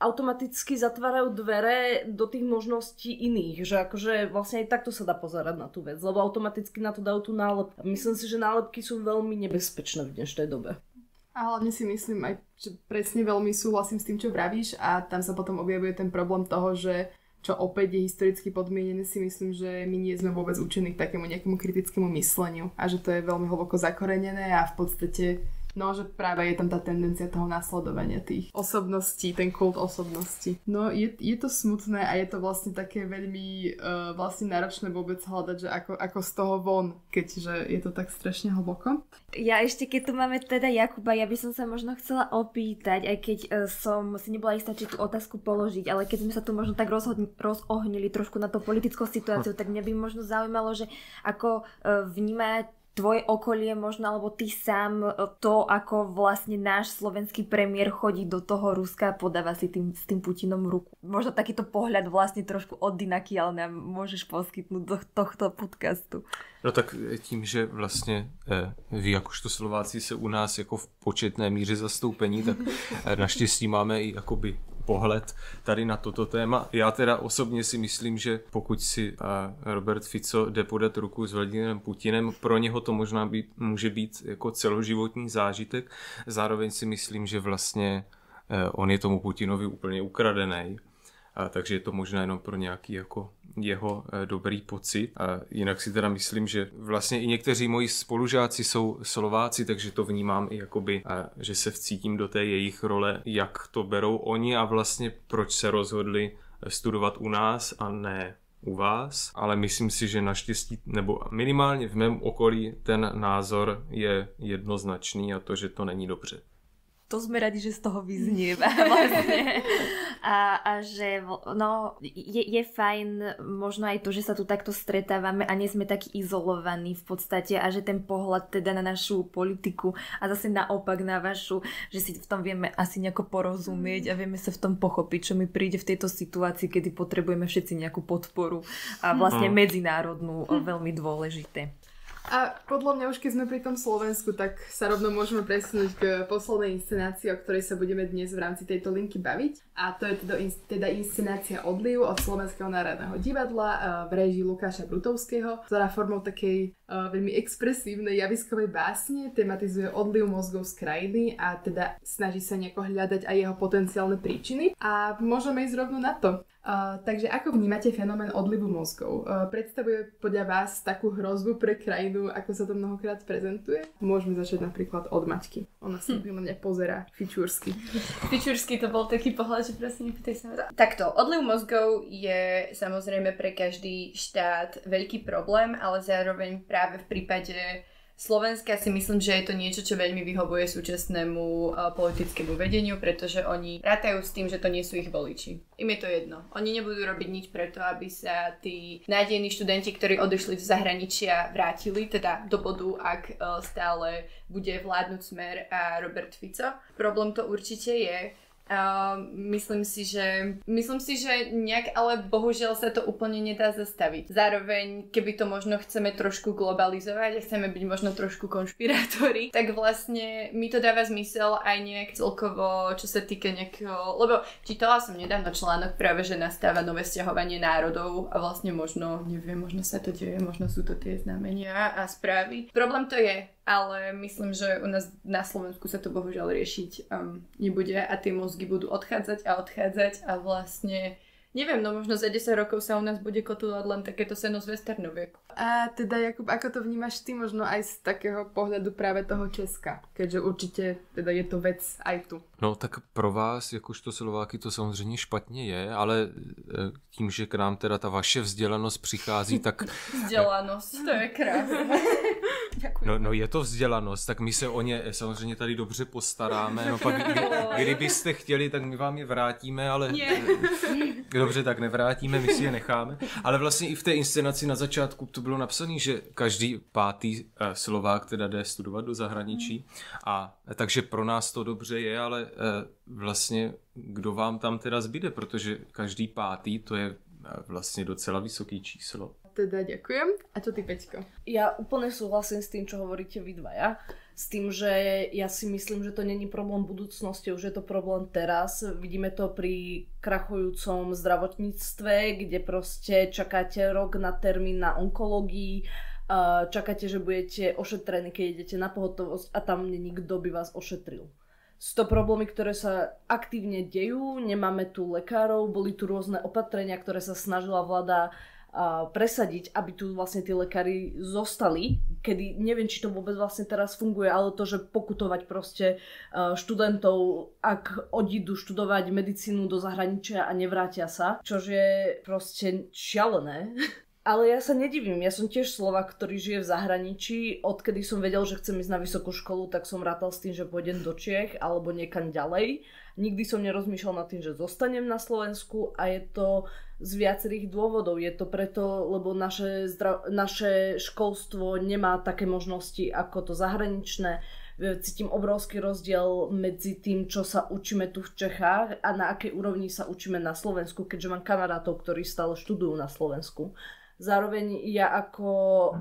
A: automaticky zatvárajú dvere do tých možností iných, že akože vlastne aj takto sa dá pozerať na tú vec, lebo automaticky na to dajú tú nálepku. Myslím si, že nálepky sú veľmi nebezpečné v dnešnej dobe.
B: A hlavne si myslím aj, že presne veľmi súhlasím s tým, čo vravíš a tam sa potom objavuje ten problém toho, že čo opäť je historicky podmienené, si myslím, že my nie sme vôbec učení k takému nejakému kritickému mysleniu a že to je veľmi hlboko zakorenené a v podstate no, že práve je tam tá tendencia toho nasledovania tých osobností, ten kult osobností. No, je to smutné a je to vlastne také veľmi vlastne náročné vôbec hľadať, že ako z toho von, keďže je to tak strašne hlboko.
C: Ja ešte, keď tu máme teda Jakuba, ja by som sa možno chcela opýtať, aj keď som si nebola istá, či tú otázku položiť, ale keď sme sa tu možno tak rozohnili trošku na to politickou situáciu, tak mňa by možno zaujímalo, že ako vnímať tvoje okolie možno, alebo ty sám to, ako vlastne náš slovenský premiér chodí do toho Ruska a podáva si s tým Putinom ruku. Možno takýto pohľad vlastne trošku od Dinaky, ale nám môžeš poskytnúť do tohto podcastu.
E: No tak tím, že vlastně vy jakožto Slováci se u nás jako v početné míře zastoupení, tak naštěstí máme i jakoby pohled tady na toto téma. Já teda osobně si myslím, že pokud si Robert Fico jde podat ruku s Vladimirem Putinem, pro něho to možná může být jako celoživotní zážitek. Zároveň si myslím, že vlastně on je tomu Putinovi úplně ukradený. Takže je to možná jenom pro nějaký jako jeho dobrý pocit. A jinak si teda myslím, že vlastně i někteří moji spolužáci jsou Slováci, takže to vnímám i jakoby, že se vcítím do té jejich role, jak to berou oni a vlastně proč se rozhodli studovat u nás a ne u vás. Ale myslím si, že naštěstí, nebo minimálně v mém okolí ten názor je jednoznačný a to, že to není dobře.
C: To sme radi, že z toho vyznieva vlastne. A že no, je fajn možno aj to, že sa tu takto stretávame a nie sme takí izolovaní v podstate a že ten pohľad teda na našu politiku a zase naopak na vašu, že si v tom vieme asi nejako porozumieť a vieme sa v tom pochopiť, čo mi príde v tejto situácii, kedy potrebujeme všetci nejakú podporu a vlastne medzinárodnú, veľmi dôležité.
B: A podľa mňa už keď sme pri tom Slovensku, tak sa rovno môžeme presunúť k poslednej inscenácii, o ktorej sa budeme dnes v rámci tejto linky baviť. A to je teda inscenácia Odliv od Slovenského národného divadla v réžii Lukáša Brutovského, ktorá formou takej veľmi expresívnej javiskovej básne tematizuje odliv mozgov z krajiny a teda snaží sa nejako hľadať aj jeho potenciálne príčiny. A môžeme ísť rovno na to. Takže ako vnímate fenomén odlivu mozgov? Predstavuje podľa vás takú hrozbu pre krajinu, ako sa to mnohokrát prezentuje? Môžeme začať napríklad od Maťky. Ona sa na mňa pozerá fičúrsky.
D: Fičúrsky to bol taký pohľad, že prosím, nepýtaj sa. Takto, odliv mozgov je samozrejme pre každý štát veľký problém, ale zároveň práve v prípade Slovenska si myslím, že je to niečo, čo veľmi vyhovuje súčasnému politickému vedeniu, pretože oni rátajú s tým, že to nie sú ich voliči. Im je to jedno. Oni nebudú robiť nič preto, aby sa tí nádejní študenti, ktorí odišli z zahraničia, vrátili, teda do bodu, ak stále bude vládnuť Smer a Robert Fico. Problém to určite je, Myslím si, že nejak, ale bohužiaľ sa to úplne nedá zastaviť. Zároveň, keby to možno chceme trošku globalizovať a chceme byť možno trošku konšpirátori, tak vlastne mi to dáva zmysel aj nejak celkovo, čo sa týka nejakého, lebo čítala som nedávno článok práve, že nastáva nové sťahovanie národov a vlastne možno, neviem, možno sa to deje, možno sú to tie znamenia a správy. Problém to je, ale myslím, že u nás na Slovensku sa to bohužiaľ riešiť nebude a tie mozgy budú odchádzať a vlastne neviem, no možno za 10 rokov sa u nás bude kotúľať len takéto seno z westernoviek.
B: A teda Jakub, ako to vnímaš ty možno aj z takého pohľadu práve toho Česka? Keďže určite teda je to vec aj tu.
E: No tak pro vás, jakožto Slováky, to samozřejmě špatně je, ale tím, že k nám teda ta vaše vzdělanost přichází, tak...
D: Vzdělanost, to je krásné.
E: No je to vzdělanost, tak my se o ně samozřejmě tady dobře postaráme. No pak, kdybyste chtěli, tak my vám je vrátíme, ale... Dobře, tak nevrátíme, my si je necháme. Ale vlastně i v té inscenaci na začátku to bylo napsané, že každý pátý Slovák teda jde studovat do zahraničí. A takže pro nás to dobře je, ale vlastně kdo vám tam teda zbyde, protože každý pátý to je vlastně docela vysoký číslo.
B: Teda ďakujem. A čo ty, Peťko?
A: Ja úplne súhlasím s tým, čo hovoríte vy dvaja. S tým, že ja si myslím, že to není problém budúcnosti, už je to problém teraz. Vidíme to pri krachujúcom zdravotníctve, kde proste čakáte rok na termín na onkológii, čakáte, že budete ošetrení, keď idete na pohotovosť a tam není kto by vás ošetril. Sú to problémy, ktoré sa aktívne dejú, nemáme tu lekárov, boli tu rôzne opatrenia, ktoré sa snažila vláda presadiť, aby tu vlastne tí lekári zostali, kedy neviem, či to vôbec vlastne teraz funguje, ale to, že pokutovať proste študentov, ak odídu študovať medicínu do zahraničia a nevrátia sa, čož je proste šialené. Ale ja sa nedivím, ja som tiež Slovák, ktorý žije v zahraničí. Odkedy som vedel, že chcem ísť na vysokú školu, tak som rátal s tým, že pôjdem do Čiech alebo niekam ďalej. Nikdy som nerozmýšľal nad tým, že zostanem na Slovensku a je to z viacerých dôvodov. Je to preto, lebo naše školstvo nemá také možnosti ako to zahraničné. Cítim obrovský rozdiel medzi tým, čo sa učíme tu v Čechách a na akej úrovni sa učíme na Slovensku, keďže mám kamarátov, ktorí stále študujú na Slovensku. Zároveň ja ako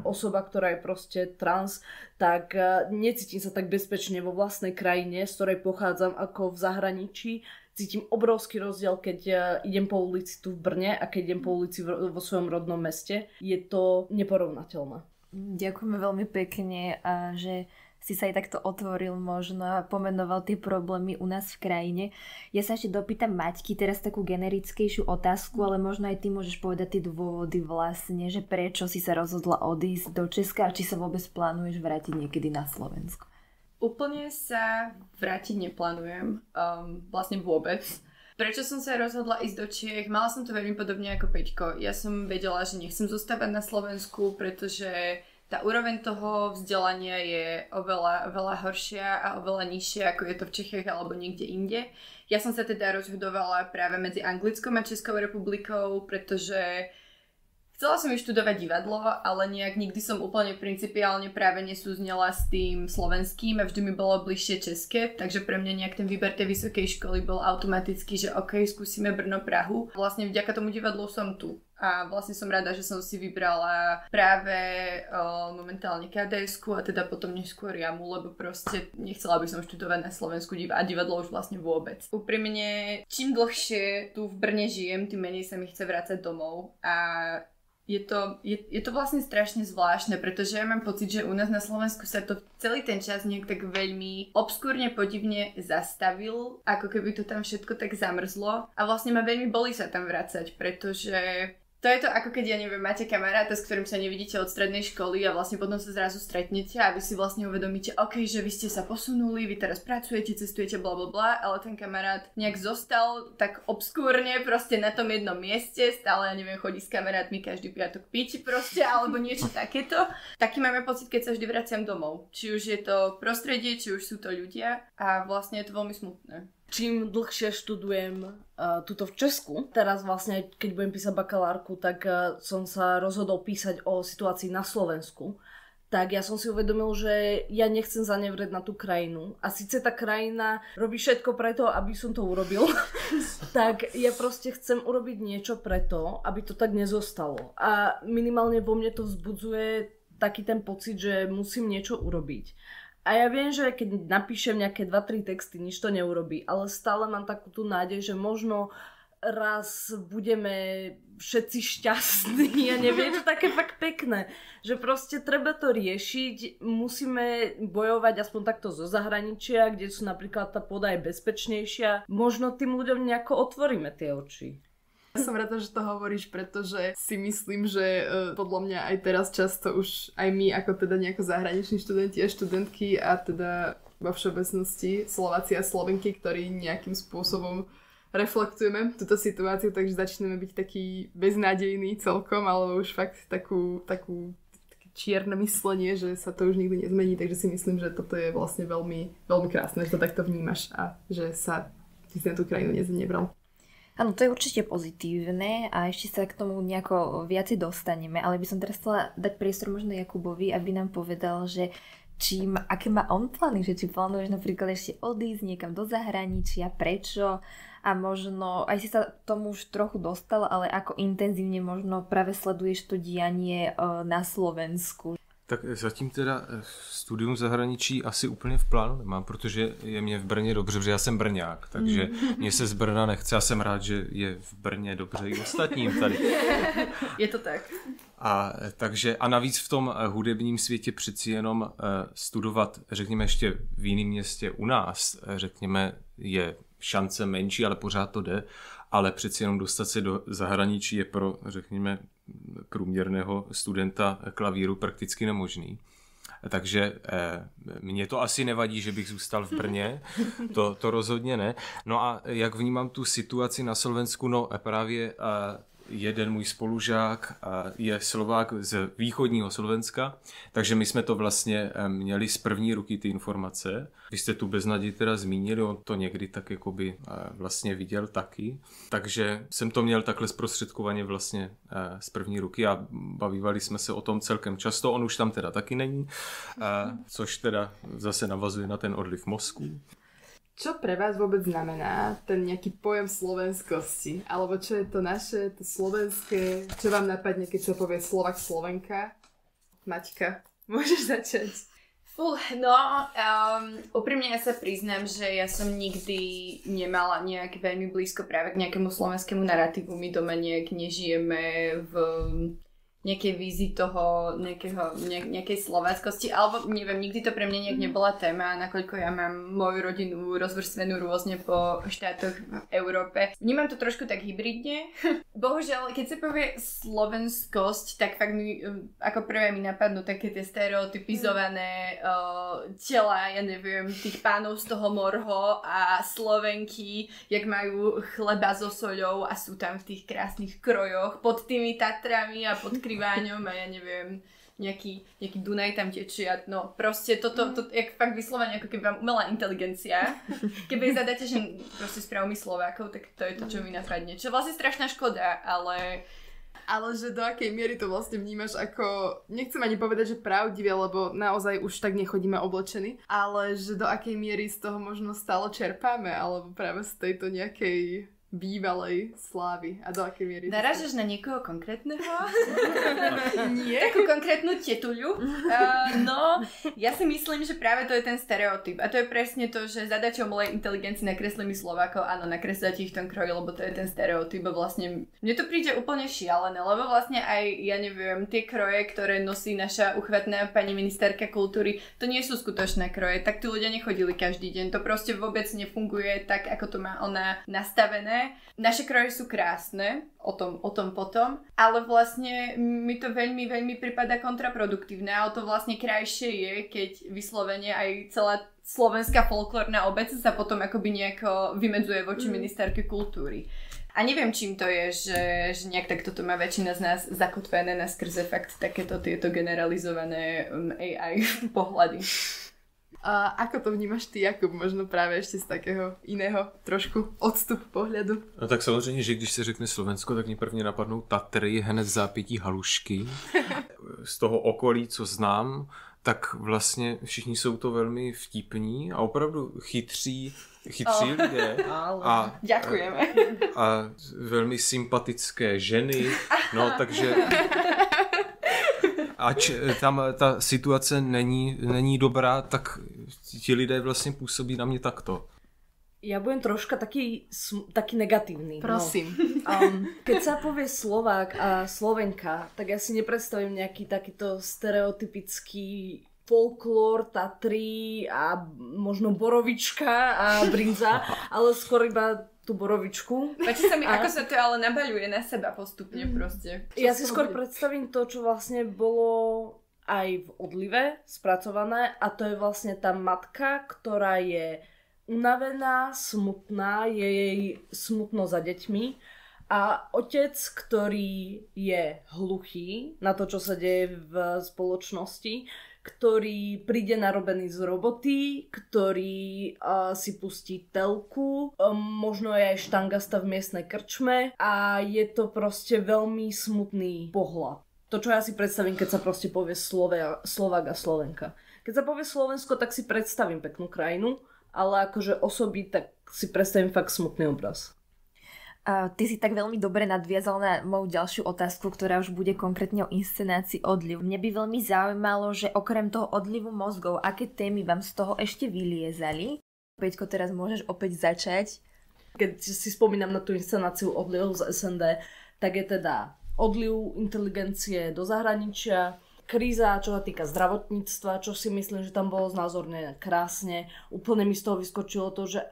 A: osoba, ktorá je proste trans, tak necítim sa tak bezpečne vo vlastnej krajine, z ktorej pochádzam, ako v zahraničí. Cítim obrovský rozdiel, keď idem po ulici tu v Brne a keď idem po ulici vo svojom rodnom meste. Je to neporovnateľné.
C: Ďakujeme veľmi pekne, že si sa aj takto otvoril možno a pomenoval tie problémy u nás v krajine. Ja sa ešte dopýtam Maťky teraz takú generickejšiu otázku, ale možno aj ty môžeš povedať tie dôvody vlastne, že prečo si sa rozhodla odísť do Česka a či sa vôbec plánuješ vrátiť niekedy na Slovensku.
D: Úplne sa vrátiť neplánujem, vlastne vôbec. Prečo som sa rozhodla ísť do Čiech? Mala som to veľmi podobne ako Peťko. Ja som vedela, že nechcem zostávať na Slovensku, pretože tá úroveň toho vzdelania je oveľa horšia a oveľa nižšia, ako je to v Čechách alebo niekde inde. Ja som sa teda rozhodovala práve medzi Anglickom a Českou republikou, pretože chcela som študovať divadlo, ale nejak nikdy som úplne principiálne práve nesúznela s tým slovenským a vždy mi bolo bližšie české, takže pre mňa nejak ten výber tej vysokej školy bol automaticky, že OK, skúsime Brno, Prahu. Vlastne vďaka tomu divadlu som tu. A vlastne som rada, že som si vybrala práve momentálne KDS-ku a teda potom neskôr JAMU, lebo proste nechcela by som študovať na Slovensku a divadlo už vlastne vôbec. Úprimne, čím dlhšie tu v Brne žijem, tým menej sa mi chce vrácať domov a je to vlastne strašne zvláštne, pretože ja mám pocit, že u nás na Slovensku sa to celý ten čas nejak tak veľmi obskúrne, podivne zastavil, ako keby to tam všetko tak zamrzlo a vlastne ma veľmi bolí sa tam vrácať, pretože to je to ako keď, ja neviem, máte kamaráta, s ktorým sa nevidíte od strednej školy a vlastne potom sa zrazu stretnete a vy si vlastne uvedomíte, OK, že vy ste sa posunuli, vy teraz pracujete, cestujete, blablabla, ale ten kamarát nejak zostal tak obskúrne proste na tom jednom mieste, stále, ja neviem, chodí s kamarátmi každý piatok piť proste, alebo niečo takéto. Taký máme pocit, keď sa vždy vraciam domov. Či už je to prostredie, či už sú to ľudia a vlastne je to veľmi smutné.
A: Čím dlhšie študujem tuto v Česku, teraz vlastne, keď budem písať bakalárku, tak som sa rozhodol písať o situácii na Slovensku. tak ja som si uvedomil, že ja nechcem zanevrieť na tú krajinu. A síce tá krajina robí všetko preto, aby som to urobil, tak ja proste chcem urobiť niečo preto, aby to tak nezostalo. A minimálne vo mne to vzbudzuje taký ten pocit, že musím niečo urobiť. A ja viem, že keď napíšem nejaké 2-3 texty, nič to neurobí, ale stále mám takú tú nádej, že možno raz budeme všetci šťastní a neviem, to také fakt pekné, že proste treba to riešiť, musíme bojovať aspoň takto zo zahraničia, kde sú napríklad tá pôda je bezpečnejšia, možno tým ľuďom nejako otvoríme tie oči.
B: Ja som rada, že to hovoríš, pretože si myslím, že podľa mňa aj teraz často už aj my ako teda nejako zahraniční študenti a študentky a teda vo všeobecnosti Slováci a Slovenky, ktorí nejakým spôsobom reflektujeme túto situáciu, takže začneme byť taký beznádejný celkom, alebo už fakt také čierne myslenie, že sa to už nikdy nezmení, takže si myslím, že toto je vlastne veľmi, veľmi krásne, že to takto vnímaš a že sa ty si na tú krajinu nebral.
C: Áno, to je určite pozitívne a ešte sa k tomu nejako viacej dostaneme, ale by som teraz chcela dať priestor možno Jakubovi, aby nám povedal, že aké má on plány, že či plánuješ napríklad ešte odísť niekam do zahraničia, prečo a možno, aj si sa tomu už trochu dostal, ale ako intenzívne možno práve sleduješ to dianie na Slovensku.
E: Tak zatím teda studium v zahraničí asi úplně v plánu nemám, protože je mě v Brně dobře, protože já jsem Brňák, takže mě se z Brna nechce, já jsem rád, že je v Brně dobře i ostatním tady.
A: Je to tak.
E: A navíc v tom hudebním světě přeci jenom studovat, řekněme ještě v jiném městě u nás, řekněme, je šance menší, ale pořád to jde, ale přeci jenom dostat se do zahraničí je pro, řekněme, průměrného studenta klavíru prakticky nemožný. Takže mně to asi nevadí, že bych zůstal v Brně, to rozhodně ne. No a jak vnímám tu situaci na Slovensku, no právě jeden můj spolužák je Slovák z východního Slovenska, takže my jsme to vlastně měli z první ruky ty informace. Vy jste tu beznaděj teda zmínili, on to někdy tak jakoby vlastně viděl taky, takže jsem to měl takhle zprostředkovaně vlastně z první ruky a bavívali jsme se o tom celkem často, on už tam teda taky není, což teda zase navazuje na ten odliv mozku.
B: Čo pre vás vôbec znamená ten nejaký pojem slovenskosti? Alebo čo je to naše, to slovenské? Čo vám napadne, keď sa povie Slovak, Slovenka? Maťka, môžeš začať.
D: Úprimne ja sa priznám, že ja som nikdy nemala nejak veľmi blízko práve k nejakému slovenskému naratívu. My doma nejak nežijeme v nejakej vízi toho, nejakej slováckosti, alebo neviem, nikdy to pre mňa nejak nebola téma, nakoľko ja mám moju rodinu rozvrstvenú rôzne po štátoch v Európe. Vnímam to trošku tak hybridne. Bohužiaľ, keď sa povie slovenskosť, tak fakt mi, ako prvé mi napadnú také tie stereotypizované tela, ja neviem, tých pánov z toho Morho a Slovenky, jak majú chleba so soľou a sú tam v tých krásnych krojoch pod tými Tatrami a pod Váňom a ja neviem, nejaký Dunaj tam tečia, no proste toto jak fakt vyslovene, ako keby vám umelá inteligencia, keby zadáte, že proste správmi Slovákov, tak to je to, čo mi napadne, čo vlastne strašná škoda, ale
B: že do akej miery to vlastne vnímaš ako, nechcem ani povedať, že pravdivé, lebo naozaj už tak nechodíme oblečení, ale že do akej miery z toho možno stále čerpáme, alebo práve z tejto nejakej bývalej slávy a do akej miery.
D: Narážaš na niekoho konkrétneho?
B: Nie.
D: Takú konkrétnu tetuľu? No, ja si myslím, že práve to je ten stereotyp. A to je presne to, že zadáte umelej inteligencii nakreslí mi Slovákov, áno, nakresláte ich v tom kroji, lebo to je ten stereotyp a vlastne mne to príde úplne šialené, lebo vlastne aj, ja neviem, tie kroje, ktoré nosí naša uchvatná pani ministerka kultúry, to nie sú skutočné kroje, tak tu ľudia nechodili každý deň, to proste vôbec nefunguje tak, ako to má ona nastavené. Naše kroje sú krásne, o tom potom, ale vlastne mi to veľmi, veľmi pripadá kontraproduktívne a o to vlastne krajšie je, keď vyslovene aj celá slovenská folklórna obec sa potom akoby nejako vymedzuje voči ministerke kultúry. A neviem, čím to je, že nejak takto to má väčšina z nás zakotvené na skrze fakt takéto tieto generalizované AI pohľady.
B: Ako to vnímaš ty, Jakub? Možno právě ještě z takého jiného trošku odstup pohledu.
E: No tak samozřejmě, že když se řekne Slovensko, tak mě prvně napadnou Tatry, hned v zápětí Halušky. Z toho okolí, co znám, tak vlastně všichni jsou to velmi vtipní a opravdu chytří lidé.
D: Ďakujeme.
E: A velmi sympatické ženy. No, takže ač tam ta situace není dobrá, tak ti lidé vlastně působí na mě takto.
A: Ja budem troška taký negatívny.
B: Prosím.
A: No. Keď sa povie Slovák a Slovenka, tak ja si nepredstavím nejaký takýto stereotypický folklór, Tatry a možno borovička a brinza, ale skôr iba tú borovičku.
D: Páči sa mi, ako sa to ale nabaľuje na seba postupne proste.
A: Ja si skôr predstavím to, čo vlastne bolo aj v Odlive spracované, a to je vlastne tá matka, ktorá je unavená, smutná, je jej smutno za deťmi a otec, ktorý je hluchý na to, čo sa deje v spoločnosti, ktorý príde narobený z roboty, ktorý si pustí telku, možno je aj štangasta v miestnej krčme a je to proste veľmi smutný pohľad. To, čo ja si predstavím, keď sa proste povie Slovák a Slovenka. Keď sa povie Slovensko, tak si predstavím peknú krajinu, ale akože osoby, tak si predstavím fakt smutný obraz.
C: Ty si tak veľmi dobre nadviazal na moju ďalšiu otázku, ktorá už bude konkrétne o inscenácii Odliv. Mne by veľmi zaujímalo, že okrem toho odlivu mozgov, aké témy vám z toho ešte vyliezali? Peťko, teraz môžeš opäť začať.
A: Keď si spomínam na tú inscenáciu Odliv z SND, tak je teda odliv inteligencie do zahraničia, kríza, čo sa týka zdravotníctva, čo si myslím, že tam bolo znázornené krásne. Úplne mi z toho vyskočilo to, že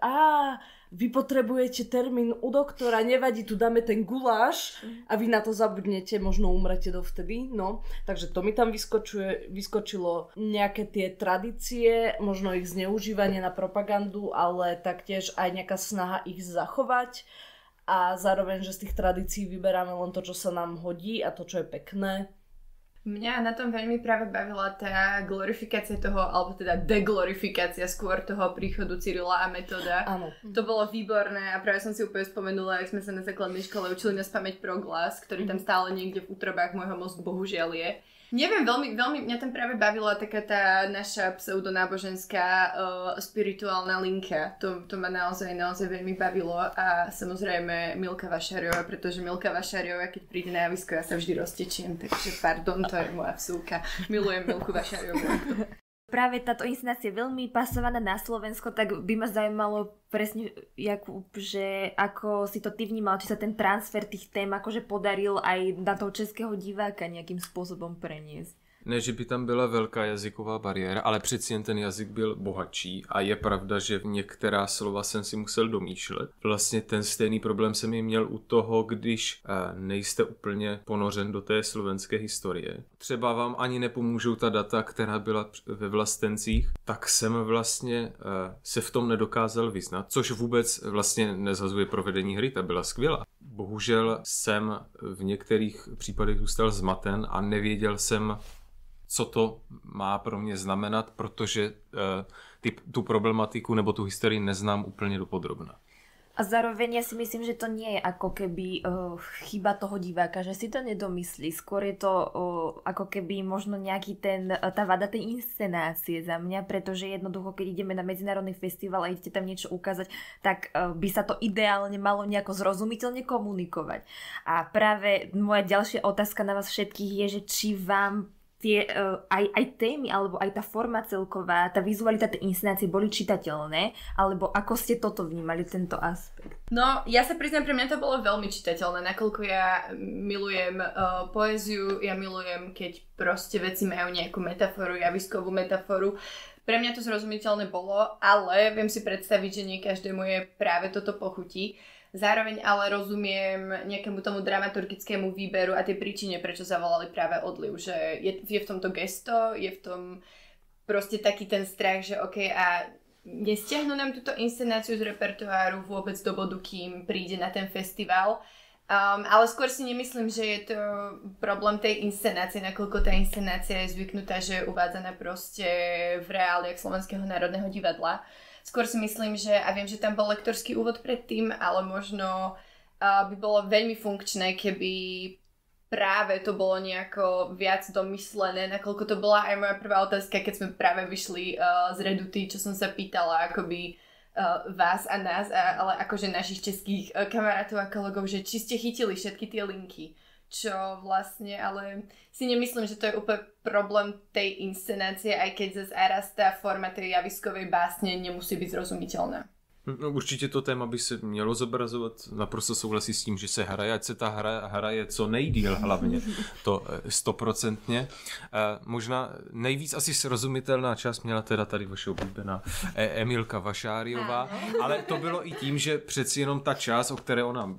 A: vy potrebujete termín u doktora, nevadí, tu dáme ten guláš a vy na to zabudnete, možno umrete dovtedy. No, takže to mi tam vyskočilo. Nejaké tie tradície, možno ich zneužívanie na propagandu, ale taktiež aj nejaká snaha ich zachovať a zároveň, že z tých tradícií vyberáme len to, čo sa nám hodí a to, čo je pekné.
D: Mňa na tom veľmi práve bavila tá glorifikácia toho, alebo teda deglorifikácia skôr toho príchodu Cyrila a Metoda.
A: Áno.
D: To bolo výborné a práve som si úplne spomenula, ak sme sa na základnej škole učili na spamäť proglas, ktorý tam stále niekde v útrobách môjho mozgu bohužiaľ je. Neviem, veľmi mňa tam práve bavila taká tá naša pseudonáboženská spirituálna linka. To ma naozaj veľmi bavilo a samozrejme Milka Vašáriová, pretože Milka Vašáriová, keď príde na javisko, ja sa vždy roztečiem, takže pardon, to je moja vsúka. Milujem Milku Vašáriovú.
C: Práve táto inscenácia je veľmi pasovaná na Slovensko, tak by ma zaujímalo presne, Jakub, že ako si to ty vnímal, či sa ten transfer tých tém akože podaril aj na toho českého diváka nejakým spôsobom preniesť.
E: Ne, že by tam byla velká jazyková bariéra, ale přeci jen ten jazyk byl bohatší a je pravda, že některá slova jsem si musel domýšlet. Vlastně ten stejný problém jsem i měl u toho, když nejste úplně ponořen do té slovenské historie. Třeba vám ani nepomůžou ta data, která byla ve vlastencích, tak jsem vlastně se v tom nedokázal vyznat, což vůbec vlastně nezhazuje provedení hry, ta byla skvělá. Bohužel jsem v některých případech zůstal zmaten a nevěděl jsem, co to má pro mě znamenat, protože tu problematiku nebo tu historii neznám úplně dopodrobna.
C: A zároveň ja si myslím, že to nie je ako keby chyba toho diváka, že si to nedomyslí. Skôr je to ako keby možno nejaký tá vada tej inscenácie za mňa, pretože jednoducho, keď ideme na medzinárodný festival a idete tam niečo ukázať, tak by sa to ideálne malo nejako zrozumiteľne komunikovať. A práve moja ďalšia otázka na vás všetkých je, že či vám tie aj témy, alebo aj tá forma celková, tá vizualita tej inscenácie boli čitateľné, alebo ako ste toto vnímali, tento aspekt?
D: No, ja sa priznám, pre mňa to bolo veľmi čitateľné, nakoľko ja milujem poéziu, ja milujem, keď proste veci majú nejakú metaforu, javiskovú metaforu. Pre mňa to zrozumiteľné bolo, ale viem si predstaviť, že nie každému je práve toto pochutí. Zároveň ale rozumiem nejakému tomu dramaturgickému výberu a tej príčine, prečo zavolali práve Odliv, že je v tomto gesto, je v tom proste taký ten strach, že OK, a nestiahnu nám túto inscenáciu z repertoáru vôbec do bodu, kým príde na ten festival. Ale skôr si nemyslím, že je to problém tej inscenácie, nakoľko tá inscenácia je zvyknutá, že je uvádzaná proste v reáliách Slovenského národného divadla. Skôr si myslím, že, a viem, že tam bol lektorský úvod predtým, ale možno by bolo veľmi funkčné, keby práve to bolo nejako viac domyslené, nakoľko to bola aj moja prvá otázka, keď sme práve vyšli z Reduty, čo som sa pýtala akoby vás a nás, ale akože našich českých kamarátov a kolegov, že či ste chytili všetky tie linky, čo vlastne, ale si nemyslím, že to je úplne problém tej inscenácie, aj keď zase araz tá forma tej javiskovej básne nemusí byť zrozumiteľná.
E: No, určitě to téma by se mělo zobrazovat, naprosto souhlasí s tím, že se hraje, ať se ta hra hraje co nejdýl hlavně, to 100%. Možná nejvíc asi srozumitelná část měla teda tady vaše oblíbená Emilka Vašáriová, ale to bylo i tím, že přeci jenom ta část, o které ona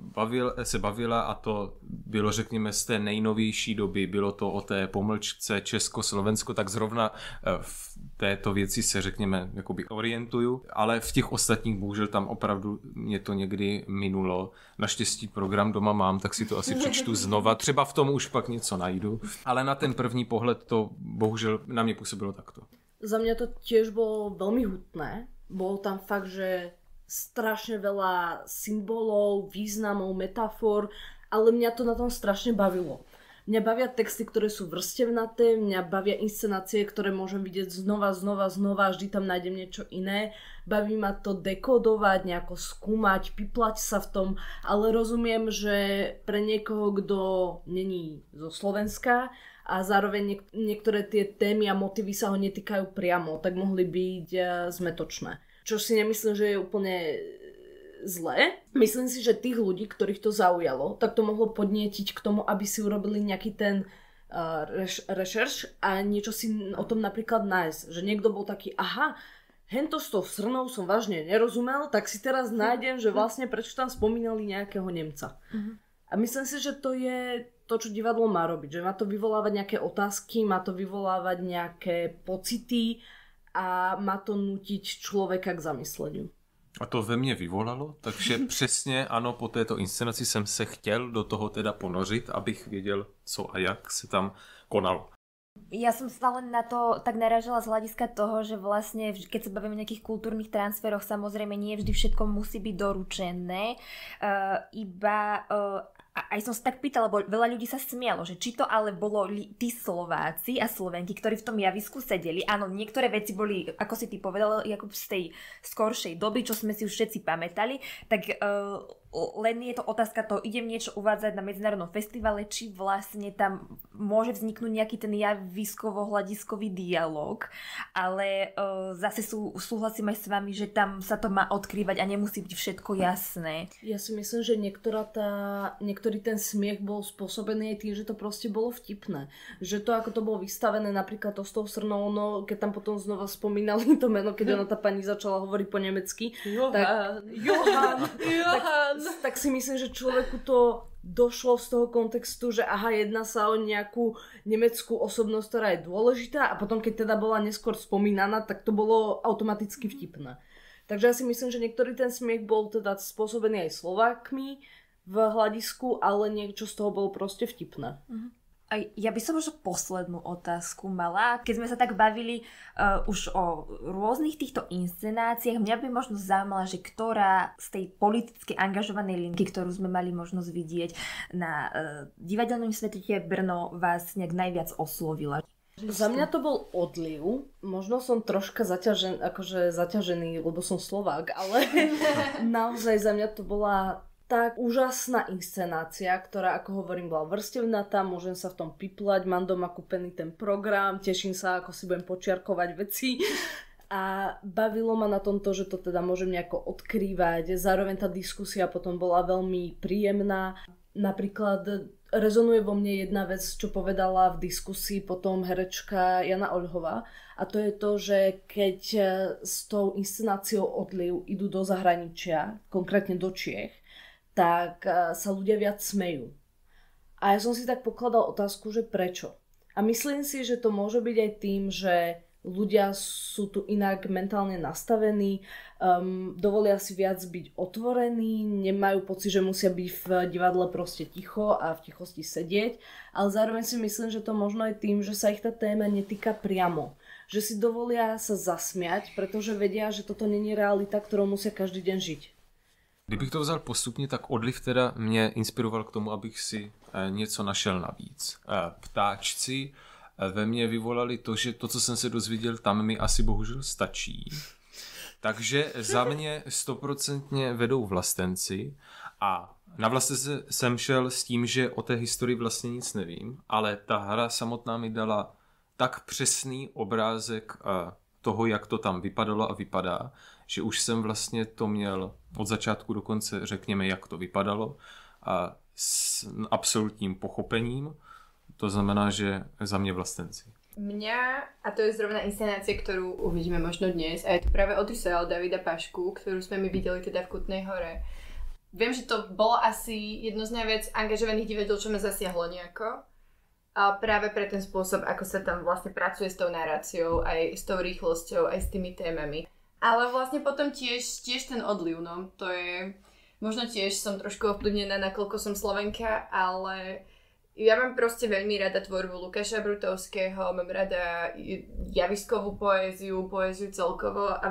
E: se bavila, a to bylo řekněme z té nejnovější doby, bylo to o té pomlčce Česko-Slovensko, tak zrovna v této věci se řekněme jakoby orientuju, ale v těch ostatních bohužel tam opravdu mě to někdy minulo. Naštěstí program doma mám, tak si to asi přečtu znova. Třeba v tom už pak něco najdu, ale na ten první pohled to bohužel na mě působilo takto.
A: Za mňa to tiež bolo veľmi hutné. Bolo tam fakt, že strašne veľa symbolov, významov, metafor, ale mňa to na tom strašne bavilo. Mňa bavia texty, ktoré sú vrstevnaté, mňa bavia inscenácie, ktoré môžem vidieť znova, vždy tam nájdem niečo iné. Baví ma to dekodovať, nejako skúmať, piplať sa v tom, ale rozumiem, že pre niekoho, kto není zo Slovenska a zároveň niektoré tie témy a motívy sa ho netýkajú priamo, tak mohli byť zmetočné. Čo si nemyslím, že je úplne zlé. Myslím si, že tých ľudí, ktorých to zaujalo, tak to mohlo podnietiť k tomu, aby si urobili nejaký ten rešerš a niečo si o tom napríklad nájsť. Že niekto bol taký, aha, hento s tou srnou som vážne nerozumel, tak si teraz nájdem, že vlastne prečo tam spomínali nejakého Nemca. A myslím si, že to je to, čo divadlo má robiť. Že má to vyvolávať nejaké otázky, má to vyvolávať nejaké pocity a má to nutiť človeka k zamysleniu.
E: A to ve mně vyvolalo, takže přesně ano, po této inscenaci jsem se chtěl do toho teda ponořit, abych věděl, co a jak se tam konalo.
C: Ja som stále na to tak narážala z hľadiska toho, že vlastne, keď sa bavíme o nejakých kultúrnych transferoch, samozrejme nie vždy všetko musí byť doručené, a aj som sa tak pýtala, lebo veľa ľudí sa smialo, že či to ale bolo tí Slováci a Slovenky, ktorí v tom javisku sedeli. Áno, niektoré veci boli, ako si ty povedal, Jakub, z tej skoršej doby, čo sme si už všetci pamätali, tak len je to otázka toho, idem niečo uvádzať na medzinárodnom festivale, či vlastne tam môže vzniknúť nejaký ten javiskovo-hľadiskový dialog, ale zase súhlasím aj s vami, že tam sa to má odkrývať a nemusí byť všetko jasné.
A: Ja si myslím, že niektorý ten smiech bol spôsobený aj tým, že to proste bolo vtipné. Že to, ako to bolo vystavené napríklad to s tou srnou, no, keď tam potom znova spomínali to meno, keď ona tá pani začala hovoriť po nemecky. Johann. Tak si myslím, že človeku to došlo z toho kontextu, že aha, jedná sa o nejakú nemeckú osobnosť, ktorá je dôležitá, a potom keď teda bola neskôr spomínaná, tak to bolo automaticky vtipné. Takže ja si myslím, že niektorý ten smiech bol teda spôsobený aj Slovákmi v hľadisku, ale niečo z toho bolo proste vtipné.
C: A ja by som možno poslednú otázku mala. Keď sme sa tak bavili už o rôznych týchto inscenáciách, mňa by možno zaujímala, že ktorá z tej politicky angažovanej linky, ktorú sme mali možnosť vidieť na divadelnom svete Brno, vás nejak najviac oslovila.
A: Za mňa to bol Odliv. Možno som troška zaťažený, lebo som Slovák, ale naozaj za mňa to bola tak úžasná inscenácia, ktorá, ako hovorím, bola vrstevnatá, môžem sa v tom piplať, mám doma kúpený ten program, teším sa, ako si budem počiarkovať veci. A bavilo ma na tom to, že to teda môžem nejako odkrývať. Zároveň tá diskusia potom bola veľmi príjemná. Napríklad rezonuje vo mne jedna vec, čo povedala v diskusii potom herečka Jana Oľhová. A to je to, že keď s tou inscenáciou Odliv idú do zahraničia, konkrétne do Čiech, tak sa ľudia viac smejú. A ja som si tak pokladal otázku, že prečo. A myslím si, že to môže byť aj tým, že ľudia sú tu inak mentálne nastavení, dovolia si viac byť otvorení, nemajú pocit, že musia byť v divadle proste ticho a v tichosti sedieť, ale zároveň si myslím, že to možno aj tým, že sa ich tá téma netýka priamo. Že si dovolia sa zasmiať, pretože vedia, že toto není realita, ktorou musia každý deň žiť.
E: Kdybych to vzal postupně, tak odliv teda mě inspiroval k tomu, abych si něco našel navíc. Ptáčci ve mně vyvolali to, že to, co jsem se dozvěděl, tam mi asi bohužel stačí. Takže za mě 100% vedou vlastenci a na vlastence jsem šel s tím, že o té historii vlastně nic nevím, ale ta hra samotná mi dala tak přesný obrázek toho, jak to tam vypadalo a vypadá, že už jsem vlastně to měl od začátku do konce, řekněme, jak to vypadalo a s absolutním pochopením. To znamená, že za mě vlastenci.
D: Mňa, a to je zrovna inscenácia, ktorú uvidíme možno dnes, a je to práve Odysea od Davida Pašku, ktorú sme my videli teda v Kutnej Hore. Viem, že to bolo asi jedno z najviac angažovaných divadiel, čo ma zasiahlo nejako. A práve pre ten spôsob, ako sa tam vlastne pracuje s tou naráciou, aj s tou rýchlosťou, aj s tými témami. Ale vlastne potom tiež ten odliv, no, to je... Možno tiež som trošku ovplyvnená, nakoľko som Slovenka, ale ja mám proste veľmi rada tvorbu Lukáša Brutovského, mám rada javiskovú poéziu celkovo a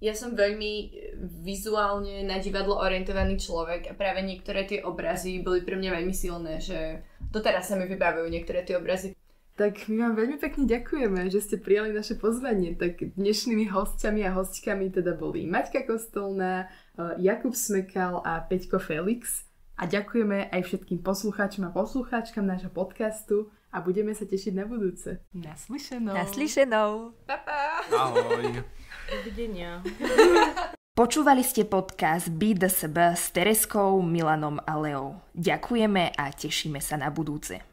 D: ja som veľmi vizuálne na divadlo orientovaný človek a práve niektoré tie obrazy boli pre mňa veľmi silné, že doteraz sa mi vybavujú niektoré tie obrazy.
B: Tak my vám veľmi pekne ďakujeme, že ste prijali naše pozvanie. Tak dnešnými hosťami a hostkami teda boli Maťka Kostolná, Jakub Smekal a Peťko Felix. A ďakujeme aj všetkým poslucháčom a poslucháčkam nášho podcastu a budeme sa tešiť na budúce. Naslyšenou.
C: Naslyšenou.
D: Pa, pa.
E: Ahoj.
A: Dovidenia.
C: Počúvali ste podcast BDSB s Tereskou, Milanom a Leou. Ďakujeme a tešíme sa na budúce.